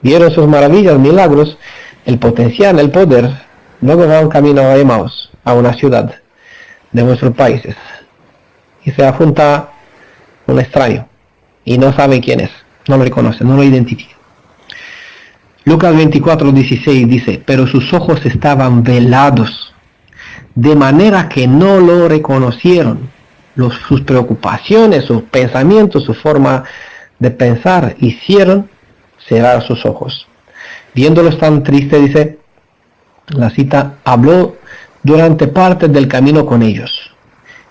Vieron sus maravillas, milagros, el potencial, el poder, luego van camino a Emmaus, a una ciudad de nuestros países, y se junta un extraño, y no sabe quién es, no lo reconoce, no lo identifica. Lucas 24:16 dice, pero sus ojos estaban velados, de manera que no lo reconocieron. Sus preocupaciones, sus pensamientos, su forma de pensar hicieron cerrar sus ojos. Viéndolos tan triste, dice la cita, habló durante parte del camino con ellos,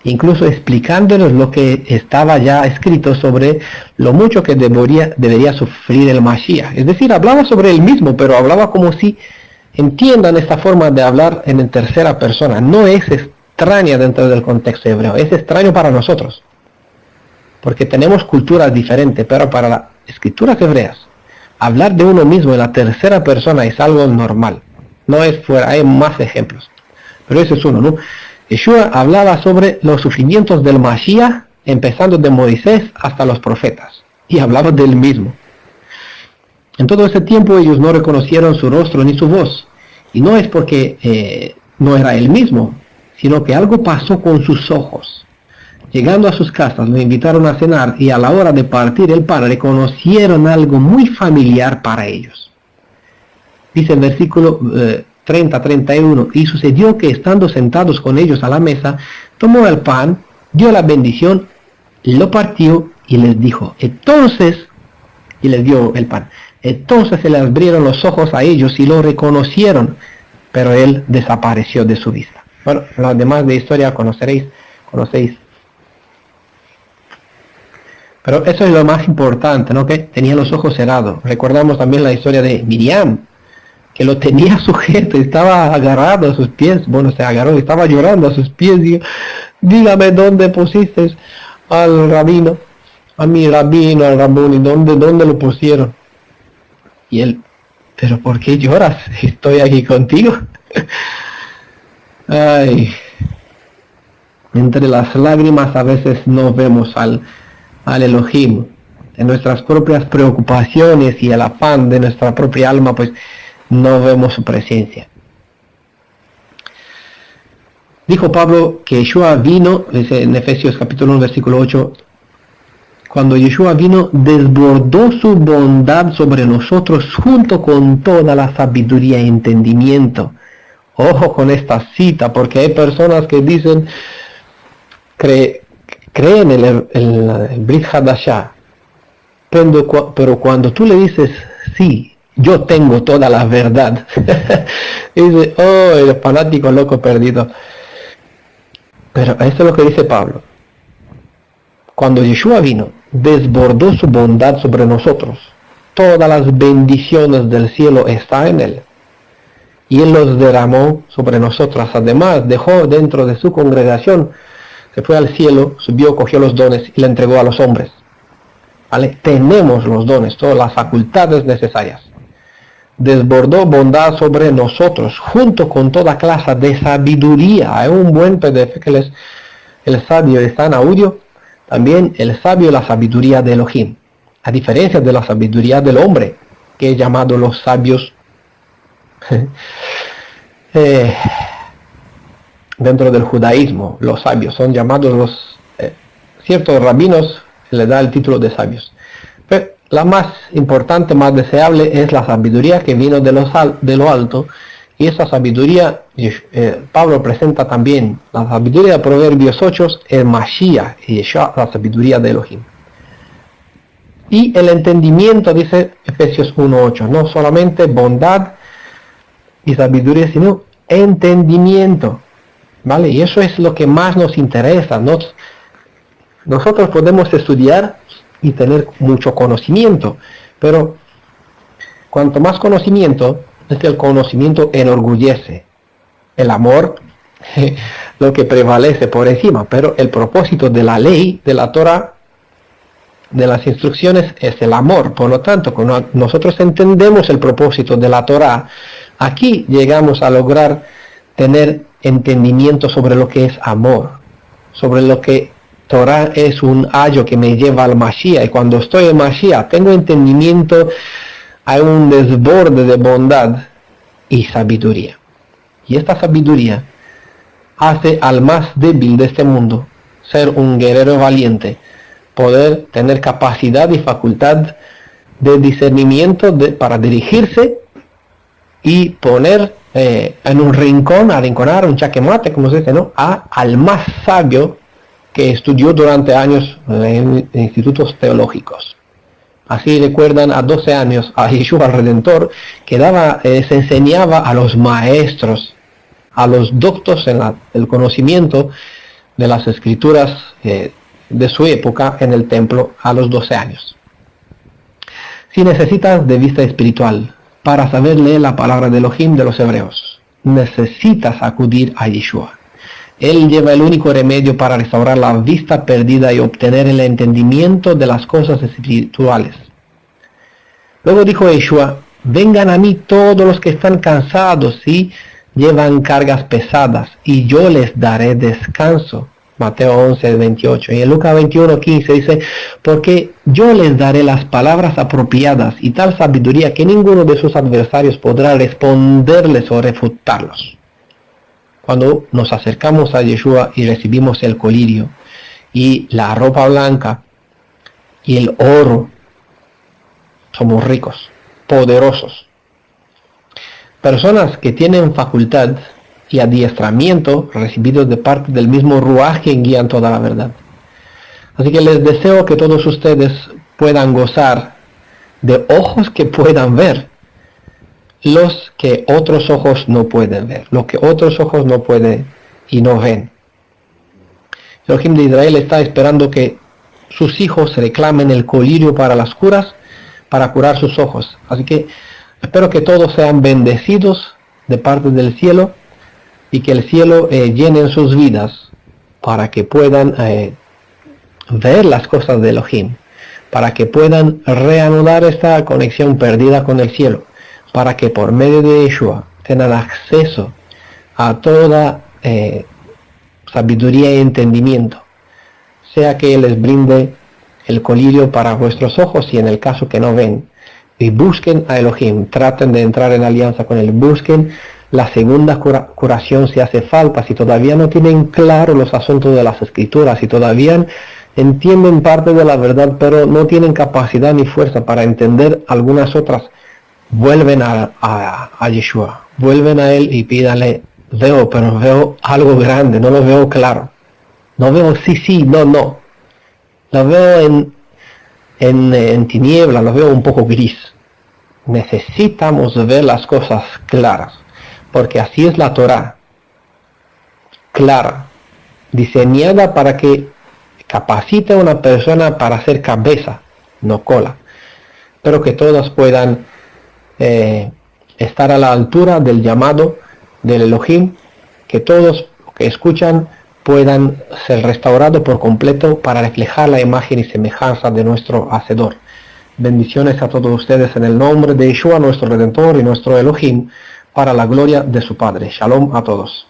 incluso explicándoles lo que estaba ya escrito sobre lo mucho que debería sufrir el Mashiach. Es decir, hablaba sobre él mismo, pero hablaba como si entiendan esta forma de hablar en tercera persona. No es extraña dentro del contexto hebreo, es extraño para nosotros, porque tenemos culturas diferentes, pero para las escrituras hebreas, hablar de uno mismo en la tercera persona es algo normal. No es fuera, hay más ejemplos. Pero ese es uno, ¿no? Yeshua hablaba sobre los sufrimientos del Mashiach, empezando de Moisés hasta los profetas. Y hablaba del mismo. En todo ese tiempo ellos no reconocieron su rostro ni su voz. Y no es porque no era él mismo, sino que algo pasó con sus ojos. Llegando a sus casas, lo invitaron a cenar y a la hora de partir el pan reconocieron algo muy familiar para ellos. Dice el versículo 30-31, y sucedió que estando sentados con ellos a la mesa, tomó el pan, dio la bendición, lo partió y les dijo, y les dio el pan. Entonces se les abrieron los ojos a ellos y lo reconocieron, pero él desapareció de su vista. Bueno, lo demás de historia conocéis. Pero eso es lo más importante, ¿no? Que tenía los ojos cerrados. Recordamos también la historia de Miriam, que lo tenía sujeto, estaba agarrado a sus pies. Bueno, se agarró, estaba llorando a sus pies. Digo, dígame dónde pusiste al rabino, a mi rabino, al rabuni, ¿dónde lo pusieron? Y él, ¿pero por qué lloras? Estoy aquí contigo. Ay, entre las lágrimas a veces no vemos al Elohim. En nuestras propias preocupaciones y el afán de nuestra propia alma, pues no vemos su presencia. Dijo Pablo que Yeshua vino, dice en Efesios capítulo 1, versículo 8, cuando Yeshua vino, desbordó su bondad sobre nosotros junto con toda la sabiduría e entendimiento. Ojo con esta cita, porque hay personas que dicen, creen en el Brit Hadashah, pero cuando tú le dices, sí, yo tengo toda la verdad, dice, oh, el fanático loco perdido. Pero eso es lo que dice Pablo. Cuando Yeshua vino, desbordó su bondad sobre nosotros. Todas las bendiciones del cielo están en él. Y él los derramó sobre nosotras. Además, dejó dentro de su congregación, se fue al cielo, subió, cogió los dones y le entregó a los hombres. ¿Vale? Tenemos los dones, todas las facultades necesarias. Desbordó bondad sobre nosotros, junto con toda clase de sabiduría. Hay un buen PDF que es el sabio está en audio. También el sabio y la sabiduría de Elohim. A diferencia de la sabiduría del hombre, que es llamado los sabios dentro del judaísmo. Los sabios son llamados los ciertos rabinos le da el título de sabios. Pero la más importante, más deseable es la sabiduría que vino de lo alto, y esa sabiduría Pablo presenta también la sabiduría de Proverbios 8, el Mashiach y la sabiduría de Elohim. Y el entendimiento, dice Efesios 1:8, no solamente bondad y sabiduría, sino entendimiento, ¿vale? Y eso es lo que más nos interesa. Nosotros podemos estudiar y tener mucho conocimiento, pero cuanto más conocimiento, el conocimiento enorgullece. El amor, lo que prevalece por encima, pero el propósito de la ley, de la Torah, de las instrucciones, es el amor. Por lo tanto, cuando nosotros entendemos el propósito de la Torah, aquí llegamos a lograr tener entendimiento sobre lo que es amor, sobre lo que Torah es un ayo que me lleva al Mashiach, y cuando estoy en Mashiach tengo entendimiento, hay un desborde de bondad y sabiduría. Y esta sabiduría hace al más débil de este mundo ser un guerrero valiente, poder tener capacidad y facultad de discernimiento para dirigirse y poner en un rincón, arrinconar, un jaque mate, como se dice, ¿no? Al más sabio que estudió durante años en institutos teológicos. Así recuerdan a 12 años a Yeshua el Redentor, que se enseñaba a los maestros, a los doctos en el conocimiento de las escrituras de su época en el templo a los 12 años. Si necesitas de vista espiritual para saber leer la palabra de Elohim de los hebreos, necesitas acudir a Yeshua. Él lleva el único remedio para restaurar la vista perdida y obtener el entendimiento de las cosas espirituales. Luego dijo Yeshua, vengan a mí todos los que están cansados y llevan cargas pesadas, y yo les daré descanso. Mateo 11:28. Y en Lucas 21:15 dice, porque yo les daré las palabras apropiadas y tal sabiduría que ninguno de sus adversarios podrá responderles o refutarlos. Cuando nos acercamos a Yeshua y recibimos el colirio y la ropa blanca y el oro, somos ricos, poderosos. Personas que tienen facultad y adiestramiento recibidos de parte del mismo Ruaj que guían toda la verdad. Así que les deseo que todos ustedes puedan gozar de ojos que puedan ver los que otros ojos no pueden ver, lo que otros ojos no pueden y no ven. El Elohim de Israel está esperando que sus hijos reclamen el colirio para las curas, para curar sus ojos. Así que espero que todos sean bendecidos de parte del cielo y que el cielo llene sus vidas para que puedan ver las cosas de Elohim, para que puedan reanudar esta conexión perdida con el cielo, para que por medio de Yeshua tengan acceso a toda sabiduría y entendimiento, sea que les brinde el colirio para vuestros ojos y en el caso que no ven, y busquen a Elohim, traten de entrar en alianza con él, busquen la segunda curación si hace falta, si todavía no tienen claro los asuntos de las escrituras, si todavía entienden parte de la verdad pero no tienen capacidad ni fuerza para entender algunas otras, vuelven a Yeshua, vuelven a él y pídale, pero veo algo grande, no lo veo claro, no veo sí, no, lo veo en tiniebla, lo veo un poco gris. Necesitamos ver las cosas claras, porque así es la Torá, clara, diseñada para que capacite a una persona para ser cabeza, no cola. Espero que todos puedan estar a la altura del llamado del Elohim, que todos que escuchan puedan ser restaurados por completo para reflejar la imagen y semejanza de nuestro Hacedor. Bendiciones a todos ustedes en el nombre de Yeshua, nuestro Redentor y nuestro Elohim, para la gloria de su Padre. Shalom a todos.